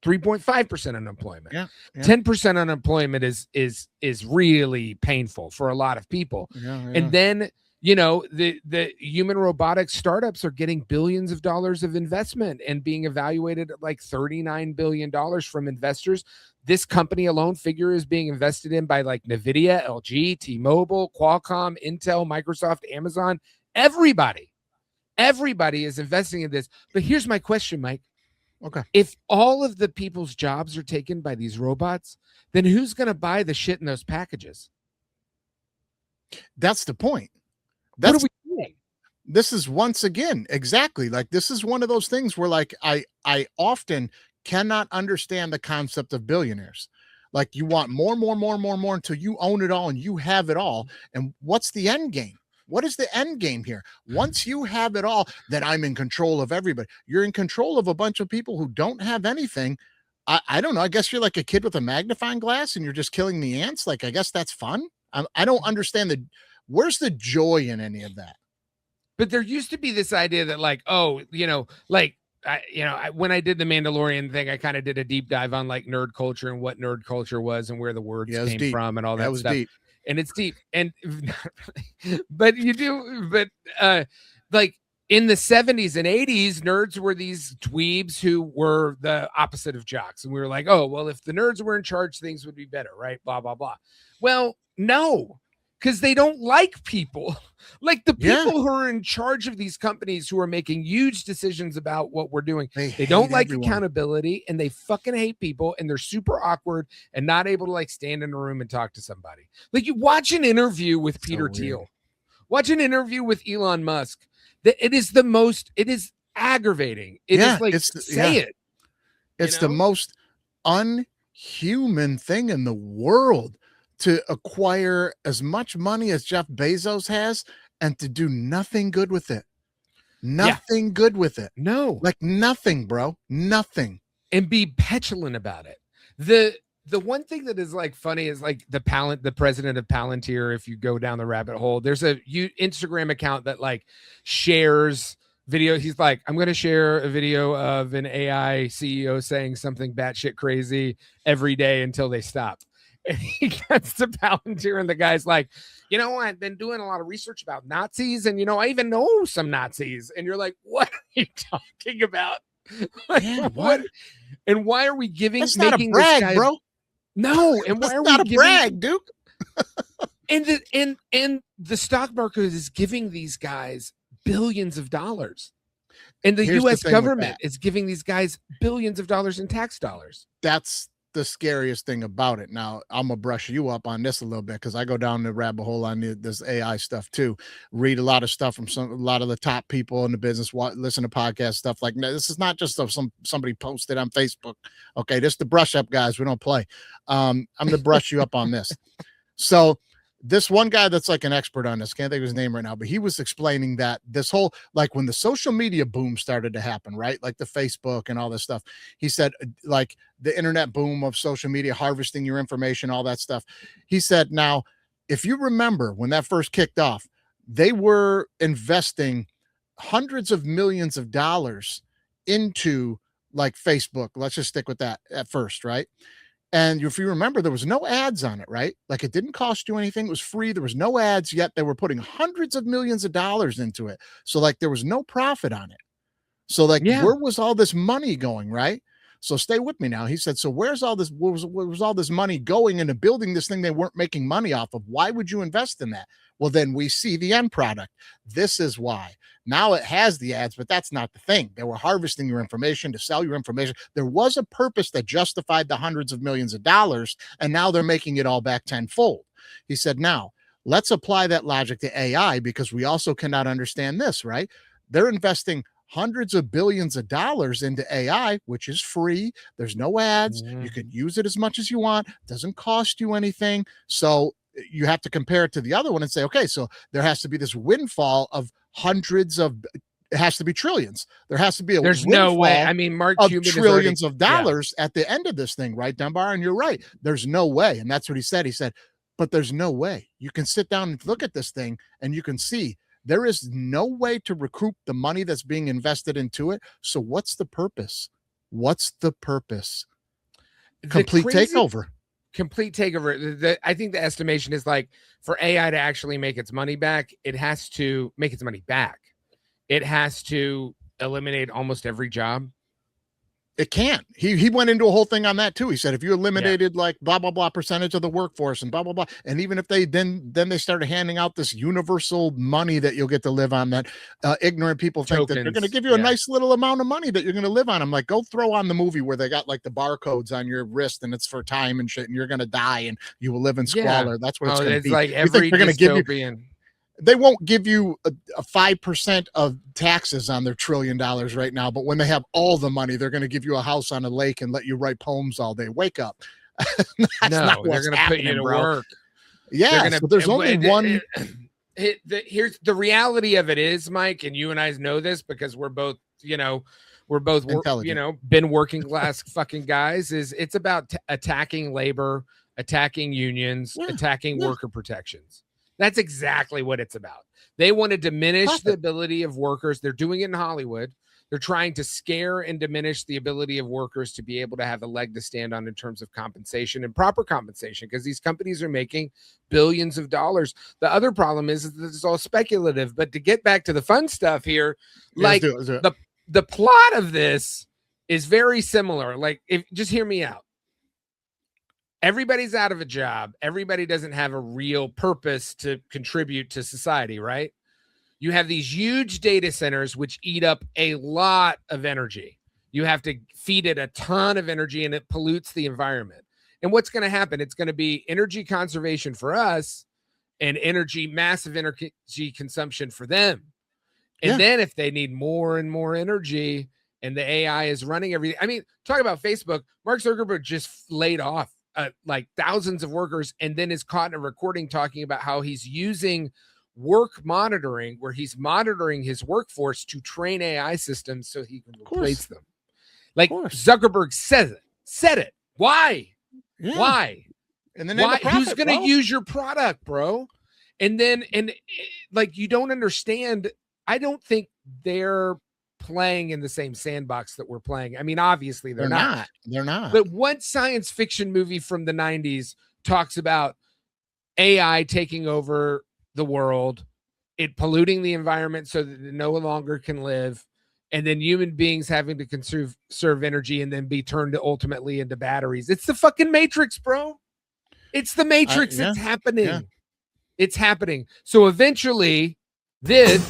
3.5% unemployment. 10% unemployment is really painful for a lot of people. And then, the human robotics startups are getting billions of dollars of investment and being evaluated at like $39 billion from investors. This company alone figure is being invested in by like NVIDIA, LG, T-Mobile, Qualcomm, Intel, Microsoft, Amazon. Everybody is investing in this. But here's my question, Mike. Okay. If all of the people's jobs are taken by these robots, then who's going to buy the shit in those packages? That's the point. What are we doing? This is once again, exactly. Like, this is one of those things where like I often cannot understand the concept of billionaires. Like, you want more until you own it all and you have it all. And what's the end game? What is the end game here? Once you have it all, then I'm in control of everybody. You're in control of a bunch of people who don't have anything. I don't know. I guess you're like a kid with a magnifying glass and you're just killing the ants. Like, I guess that's fun. I don't understand where's the joy in any of that? But there used to be this idea that like, when I did the Mandalorian thing, I kind of did a deep dive on like nerd culture and what nerd culture was and where the words came from and all that stuff. Deep. And it's deep. And but like in the 70s and 80s, nerds were these dweebs who were the opposite of jocks. And we were like, oh, well, if the nerds were in charge, things would be better, right? Blah, blah, blah. Well, no, because they don't like people. Like the people who are in charge of these companies who are making huge decisions about what we're doing. They don't like accountability, and they fucking hate people, and they're super awkward and not able to like stand in a room and talk to somebody. Like, you watch an interview with Peter Thiel, watch an interview with Elon Musk. It is aggravating. It is like, say it. It's the most unhuman thing in the world to acquire as much money as Jeff Bezos has and to do nothing good with it. Nothing good with it. No. Like nothing, bro. Nothing. And be petulant about it. The one thing that is like funny is like the president of Palantir, if you go down the rabbit hole, there's a Instagram account that like shares video. He's like, I'm going to share a video of an AI CEO saying something batshit crazy every day until they stop. And he gets to Palantir, and the guy's like, I've been doing a lot of research about Nazis, and I even know some Nazis. And you're like, what are you talking about? Like, what? And why are we giving? That's not a brag, bro. No, and why are we not a brag, dude? and the stock market is giving these guys billions of dollars. And the Here's US thing with government that. is giving these guys billions of dollars in tax dollars. That's the scariest thing about it. Now, I'm gonna brush you up on this a little bit because I go down the rabbit hole on this AI stuff too. Read a lot of stuff from a lot of the top people in the business. Listen to podcast stuff like that. This is not just somebody posted on Facebook. Okay, this is the brush up, guys. We don't play. I'm gonna brush you up on this. So this one guy that's like an expert on this, can't think of his name right now, but he was explaining that this whole, like when the social media boom started to happen, right? Like the Facebook and all this stuff. He said, like the internet boom of social media, harvesting your information, all that stuff. He said, now, if you remember when that first kicked off, they were investing hundreds of millions of dollars into like Facebook. Let's just stick with that at first, right? And if you remember, there was no ads on it, right? Like it didn't cost you anything. It was free. There was no ads, yet they were putting hundreds of millions of dollars into it. So like there was no profit on it. So like where was all this money going, right? So stay with me now. He said, so where's all this, where was all this money going into building this thing they weren't making money off of? Why would you invest in that? Well, then we see the end product. This is why. Now it has the ads, but that's not the thing. They were harvesting your information to sell your information. There was a purpose that justified the hundreds of millions of dollars, and now they're making it all back tenfold. He said, now let's apply that logic to AI because we also cannot understand this, right? They're investing hundreds of billions of dollars into AI, which is free. There's no ads. You can use it as much as you want. Doesn't cost you anything. So you have to compare it to the other one and say, okay, so there has to be this windfall of hundreds of, it has to be trillions. There has to be there's no way. I mean, Mark Cuban trillions of dollars at the end of this thing, right, Dunbar? And you're right. There's no way. And that's what he said. He said, but there's no way. You can sit down and look at this thing and you can see there is no way to recoup the money that's being invested into it. So what's the purpose? What's the purpose? Complete takeover. Complete takeover. I think the estimation is like for AI to actually make its money back, it has to make its money back. It has to eliminate almost every job. It can't. He went into a whole thing on that too. He said, if you eliminated like blah, blah, blah percentage of the workforce and blah, blah, blah. And even if they then they started handing out this universal money that you'll get to live on, that ignorant people think that they're going to give you a nice little amount of money that you're going to live on. I'm like, go throw on the movie where they got like the barcodes on your wrist and it's for time and shit. And you're going to die and you will live in squalor. That's what it's going to be. Like every dystopian. They won't give you a 5% of taxes on their $1 trillion right now, but when they have all the money, they're going to give you a house on a lake and let you write poems all day. Wake up. No, they're going to put you to work. Yeah, so there's only one. Here's the reality of it is, Mike, and you and I know this because we're both, been working class fucking guys. Is it's about attacking labor, attacking unions, attacking worker protections. That's exactly what it's about. They want to diminish the ability of workers. They're doing it in Hollywood. They're trying to scare and diminish the ability of workers to be able to have a leg to stand on in terms of compensation and proper compensation, because these companies are making billions of dollars. The other problem is that it's all speculative. But to get back to the fun stuff here, let's do it. The plot of this is very similar. Like, just hear me out. Everybody's out of a job. Everybody doesn't have a real purpose to contribute to society, right? You have these huge data centers which eat up a lot of energy. You have to feed it a ton of energy and it pollutes the environment. And what's going to happen? It's going to be energy conservation for us and massive energy consumption for them. And then if they need more and more energy and the AI is running everything. I mean, talk about Facebook. Mark Zuckerberg just laid off like thousands of workers and then is caught in a recording talking about how he's using work monitoring, where he's monitoring his workforce to train AI systems so he can replace them. Like Zuckerberg said it. Why? Yeah. Why? And then who's going to use your product, bro? And like, you don't understand. I don't think they're playing in the same sandbox that we're playing. I mean, obviously they're not. They're not. But what science fiction movie from the 90s talks about AI taking over the world, it polluting the environment so that it no longer can live, and then human beings having to conserve energy and then be turned ultimately into batteries? It's the fucking Matrix, bro. It's the Matrix. It's happening. It's happening. So eventually, this is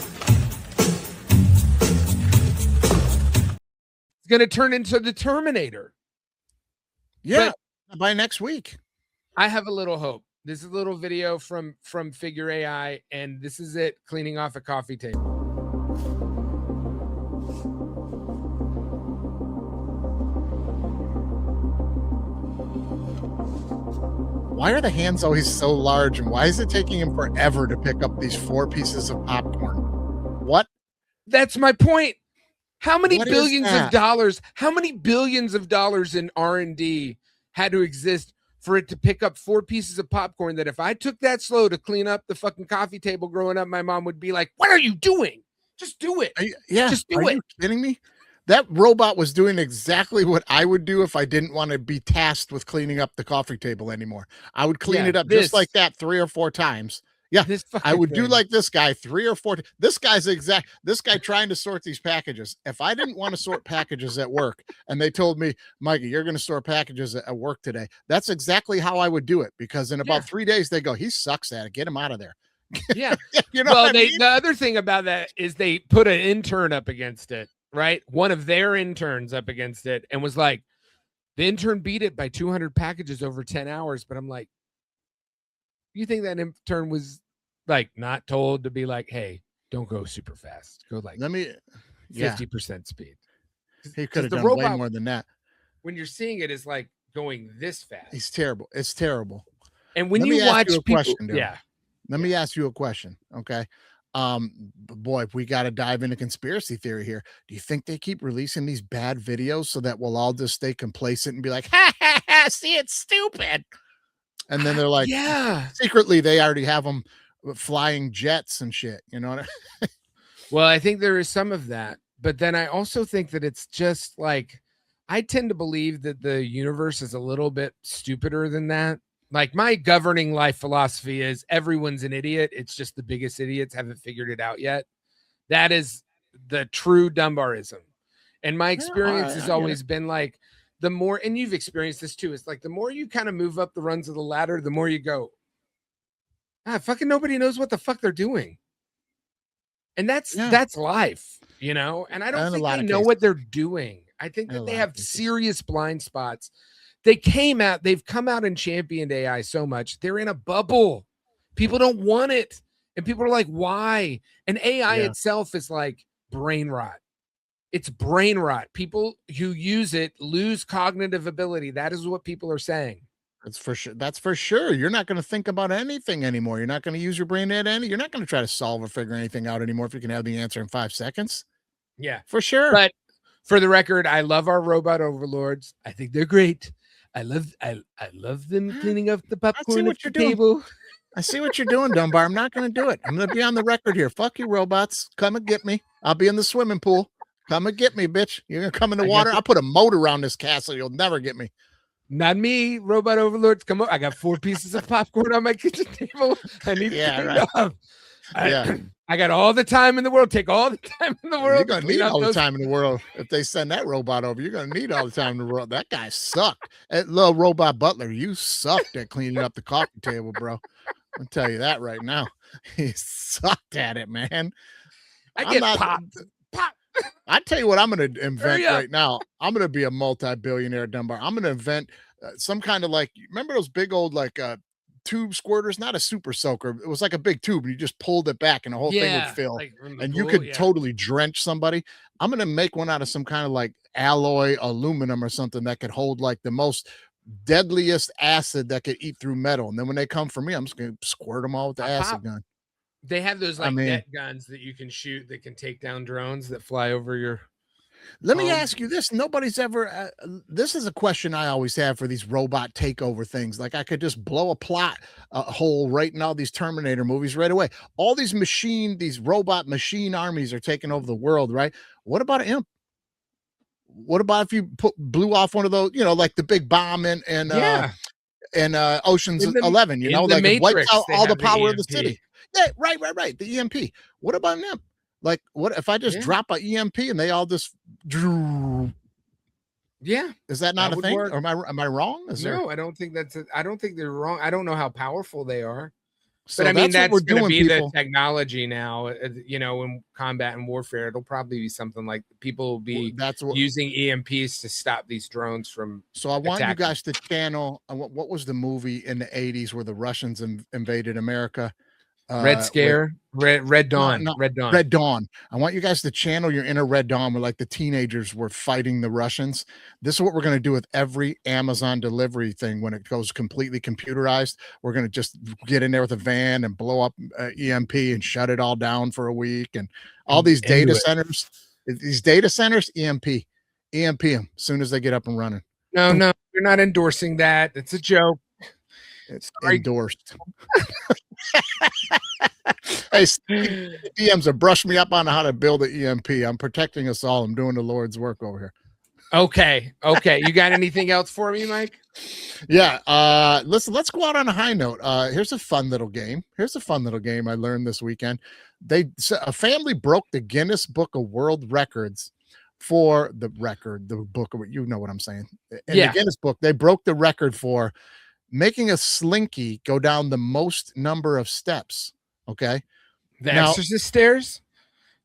going to turn into the Terminator. Yeah, but by next week. I have a little hope. This is a little video from Figure AI, and this is it cleaning off a coffee table. Why are the hands always so large, and why is it taking him forever to pick up these 4 pieces of popcorn? What? That's my point. How many What billions of dollars? How many billions of dollars in R&D had to exist for it to pick up 4 pieces of popcorn that if I took that slow to clean up the fucking coffee table growing up, my mom would be like, "What are you doing? Just do it." Just do it. Are you kidding me? That robot was doing exactly what I would do if I didn't want to be tasked with cleaning up the coffee table anymore. I would clean it up just like that 3 or 4 times. Yeah, I would do like this guy 3 or 4. This guy trying to sort these packages. If I didn't want to sort packages at work and they told me, Mikey, you're going to sort packages at work today, that's exactly how I would do it, because in about 3 days they go, he sucks at it. Get him out of there. Yeah. You know well, the other thing about that is they put an intern up against it, right? One of their interns up against it, and was like, the intern beat it by 200 packages over 10 hours. But I'm like, you think that intern was like not told to be like, hey, don't go super fast. Go like 50% speed. He could have done way more than that. When you're seeing it, is like going this fast. He's terrible. It's terrible. And when you watch people, let me ask you a question. Okay. Boy, we got to dive into conspiracy theory here. Do you think they keep releasing these bad videos so that we'll all just stay complacent and be like, ha ha ha, see, it's stupid? And then they're like, secretly they already have them flying jets and shit. You know what I mean? Well, I think there is some of that, but then I also think that it's just like, I tend to believe that the universe is a little bit stupider than that. Like, my governing life philosophy is everyone's an idiot. It's just the biggest idiots haven't figured it out yet. That is the true Dunbarism. And my experience has always been like, the more, and you've experienced this too, it's like the more you kind of move up the rungs of the ladder, the more you go, fucking nobody knows what the fuck they're doing. And that's life, you know? And I don't think they know what they're doing. I think that they have serious blind spots. They've come out and championed AI so much. They're in a bubble. People don't want it. And people are like, why? And AI itself is like brain rot. It's brain rot. People who use it lose cognitive ability. That is what people are saying. That's for sure. That's for sure. You're not going to think about anything anymore. You're not going to use your brain at any. You're not going to try to solve or figure anything out anymore if you can have the answer in 5 seconds. Yeah, for sure. But for the record, I love our robot overlords. I think they're great. I love them cleaning up the popcorn at the table. I see what you're doing, Dunbar. I'm not going to do it. I'm going to be on the record here. Fuck you, robots. Come and get me. I'll be in the swimming pool. Come and get me, bitch. You're going to come in the water. I'll put a moat around this castle. You'll never get me. Not me, robot overlords. Come up. I got 4 pieces of popcorn on my kitchen table. I need to up. I got all the time in the world. Take all the time in the world. You're going to need all the time in the world. If they send that robot over, you're going to need all the time in the world. That guy sucked. That little robot butler, you sucked at cleaning up the coffee table, bro. I'll tell you that right now. He sucked at it, man. I get popped. I tell you what I'm going to invent right now. I'm going to be a multi-billionaire, Dunbar. I'm going to invent some kind of like, remember those big old like tube squirters? Not a super soaker. It was like a big tube. And you just pulled it back and the whole thing would fill. Like and you could totally drench somebody. I'm going to make one out of some kind of like alloy aluminum or something that could hold like the most deadliest acid that could eat through metal. And then when they come for me, I'm just going to squirt them all with the acid gun. They have those like net guns that you can shoot that can take down drones that fly over your. Let me ask you this. Nobody's ever, this is a question I always have for these robot takeover things. Like I could just blow a plot hole right in all these Terminator movies right away. All these robot machine armies are taking over the world, right? What about an imp? What about if you blew off one of those, you know, like the big bomb in Ocean's 11, you know, like it wipes out all the power of the city. Yeah, right. The EMP. What about an imp? Like, what if I just drop an EMP and they all just drew? Yeah, is that not a thing? Or am I wrong? I don't think that's. I don't think they're wrong. I don't know how powerful they are. So But I mean, that's what that's we're going to doing, be the people. technology now. In combat and warfare, it'll probably be something like people will be That's what. using EMPs to stop these drones from So I want you attacking. guys to channel. What was the movie in the '80s where the Russians invaded America? Red With Scare, Red no, Dawn, no, Red Dawn. Red Dawn. I want you guys to channel your inner Red Dawn where like the teenagers were fighting the Russians. This is what we're going to do with every Amazon delivery thing when it goes completely computerized. We're going to just get in there with a van and blow up EMP and shut it all down for a week. And all these Into data it. centers, EMP them as soon as they get up and running. No, you're not endorsing that. It's a joke. It's Sorry. endorsed. Hey, DMs have brushed me up on how to build an EMP. I'm protecting us all. I'm doing the Lord's work over here. Okay. You got anything else for me, Mike? Yeah. Let's go out on a high note. Here's a fun little game. I learned this weekend. A family broke the Guinness Book of World Records for the book of, you know what I'm saying. In the Guinness book, they broke the record for making a Slinky go down the most number of steps. Okay. The Exorcist stairs?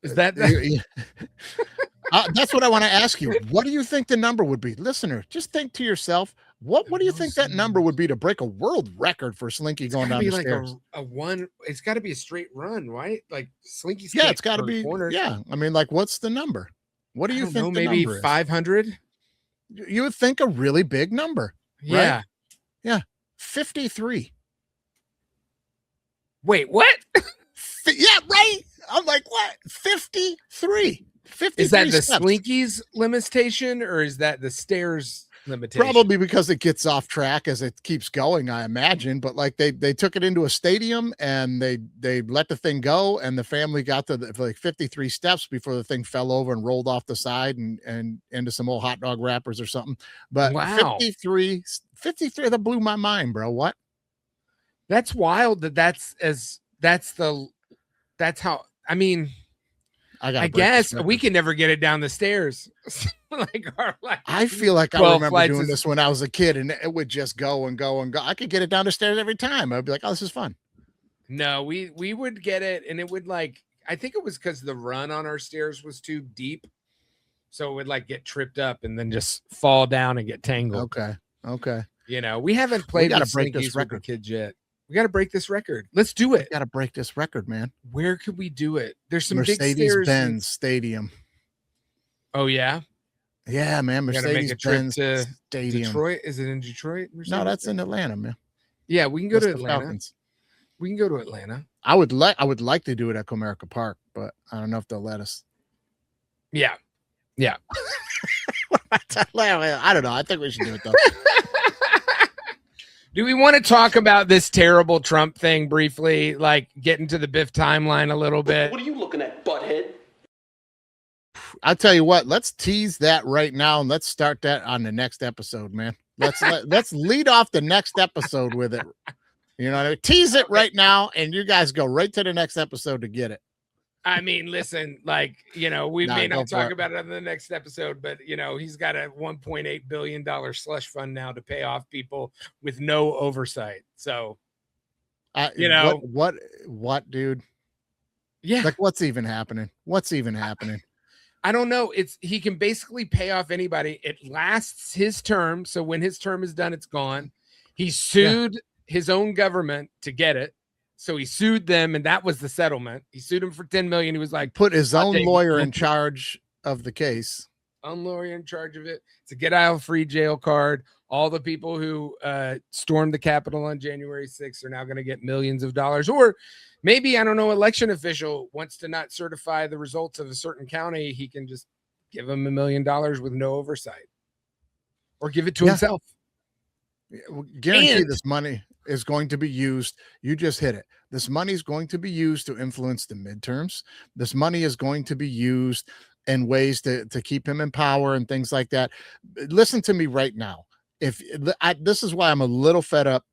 Is that that's what I want to ask you. What do you think the number would be? Listener, just think to yourself, what do you think that number would be to break a world record for Slinky going down the stairs? A one, it's got to be a straight run, right? Like Slinky's it's got to be corners. Yeah. I mean, like, what's the number? What do you think? Maybe 500? You would think a really big number. Yeah. Right? Yeah. 53. Wait, what? Yeah, right. I'm like, what? 53. 53 is that the steps. Slinky's limitation or is that the stairs limitation? Probably because it gets off track as it keeps going, I imagine. But like they took it into a stadium and they let the thing go, and the family got to like 53 steps before the thing fell over and rolled off the side and into some old hot dog wrappers or something. But wow. 53, that blew my mind, bro. What? That's wild. That's how, I mean, I guess we can never get it down the stairs. I feel like I remember doing this when I was a kid, and it would just go and go and go. I could get it down the stairs every time. I'd be like, "Oh, this is fun." No, we would get it, and it would like. I think it was because the run on our stairs was too deep, so it would like get tripped up and then just fall down and get tangled. Okay. You know, we haven't played with Slinkies with the kids yet. We got to break this record. Let's do it. Got to break this record, man. Where could we do it? There's some Mercedes-Benz Stadium. Oh yeah, yeah, man. Mercedes-Benz Stadium. Detroit? Is it in Detroit? No, that's in Atlanta, man. Yeah, we can go to Atlanta. Falcons. We can go to Atlanta. I would like to do it at Comerica Park, but I don't know if they'll let us. Yeah. I don't know. I think we should do it though. Do we want to talk about this terrible Trump thing briefly, like get into the Biff timeline a little bit? What are you looking at, butthead? I'll tell you what, let's tease that right now and let's start that on the next episode, man. Let's lead off the next episode with it. You know what I mean? Tease it right now and you guys go right to the next episode to get it. I mean, listen, like, you know, we may not talk about it on the next episode, but, you know, he's got a $1.8 billion slush fund now to pay off people with no oversight. So, you know, what, dude? Yeah. Like, what's even happening? I don't know. He can basically pay off anybody. It lasts his term. So when his term is done, it's gone. He sued his own government to get it. So he sued them, and that was the settlement. He sued him for $10 million. He was like, put his own lawyer in charge of the case. Own lawyer in charge of it. It's a get out free jail card. All the people who stormed the Capitol on January 6th are now going to get millions of dollars. Or maybe, I don't know, election official wants to not certify the results of a certain county. He can just give him $1 million with no oversight, or give it to himself. Guarantee this money is going to be used. You just hit it. This money is going to be used to influence the midterms. This money is going to be used in ways to keep him in power and things like that. Listen to me right now. This is why I'm a little fed up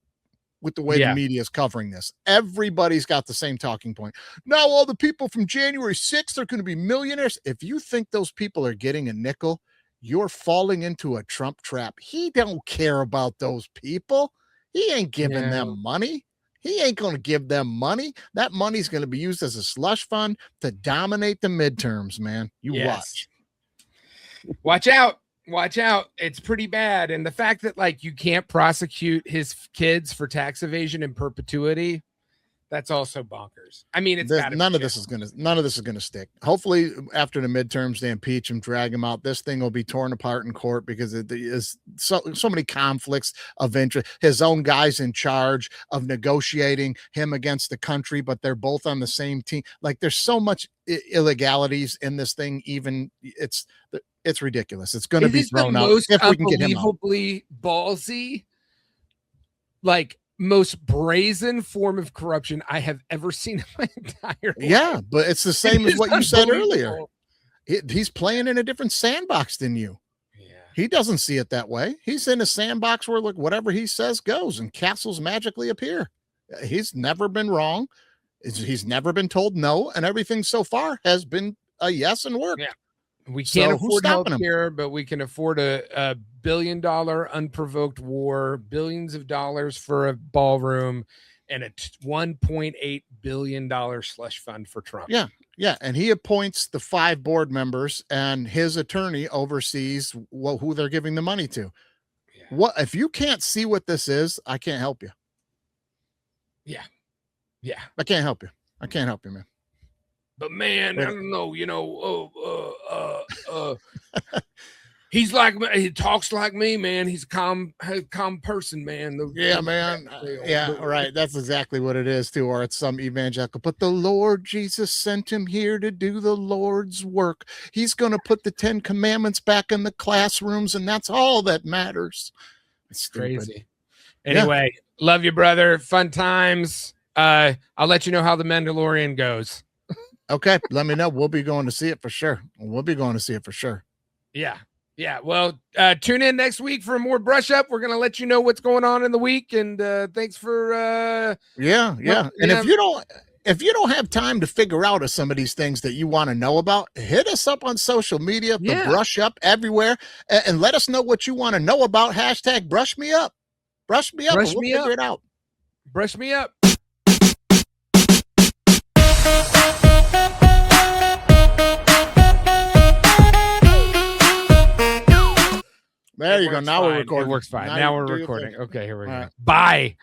with the way the media is covering this. Everybody's got the same talking point. Now all the people from January 6th are going to be millionaires. If you think those people are getting a nickel, you're falling into a Trump trap. He don't care about those people. He ain't giving them money. He ain't going to give them money. That money's going to be used as a slush fund to dominate the midterms, man. You watch. Watch out. Watch out. It's pretty bad. And the fact that like you can't prosecute his kids for tax evasion in perpetuity, that's also bonkers. I mean, it's none of this is gonna stick. Hopefully, after the midterms, they impeach him, drag him out. This thing will be torn apart in court because it is so many conflicts of interest. His own guys in charge of negotiating him against the country, but they're both on the same team. Like, there's so much illegalities in this thing. Even it's ridiculous. It's going to be thrown out if we can get him out. Unbelievably ballsy, like, most brazen form of corruption I have ever seen in my entire life. Yeah, but it's the same as what you said earlier. He's playing in a different sandbox than you. Yeah. He doesn't see it that way. He's in a sandbox where, look, whatever he says goes, and castles magically appear. He's never been wrong. He's never been told no, and everything so far has been a yes and worked. Yeah. We can't afford healthcare, but we can afford a $1 billion unprovoked war, billions of dollars for a ballroom, and a $1.8 billion slush fund for Trump. Yeah. Yeah. And he appoints the 5 board members, and his attorney oversees who they're giving the money to. Yeah. What if you can't see what this is? I can't help you. Yeah. Yeah. I can't help you. I can't help you, man. But man, I don't know, he's like, he talks like me, man. He's a calm person, man. Yeah, man. Yeah, right. That's exactly what it is too. Or it's some evangelical, but the Lord Jesus sent him here to do the Lord's work. He's going to put the 10 commandments back in the classrooms, and that's all that matters. It's crazy. Anyway, love you, brother. Fun times. I'll let you know how the Mandalorian goes. Okay, let me know. We'll be going to see it for sure. Yeah. Well, tune in next week for more brush up. We're gonna let you know what's going on in the week, and thanks for yeah. And if you don't have time to figure out some of these things that you want to know about, hit us up on social media, the brush up everywhere, and let us know what you want to know about. # brush me up. Brush me up. We'll figure it out. Brush me up. There you go. Now we're recording. It works fine. Now we're recording. Okay, here we go. Bye.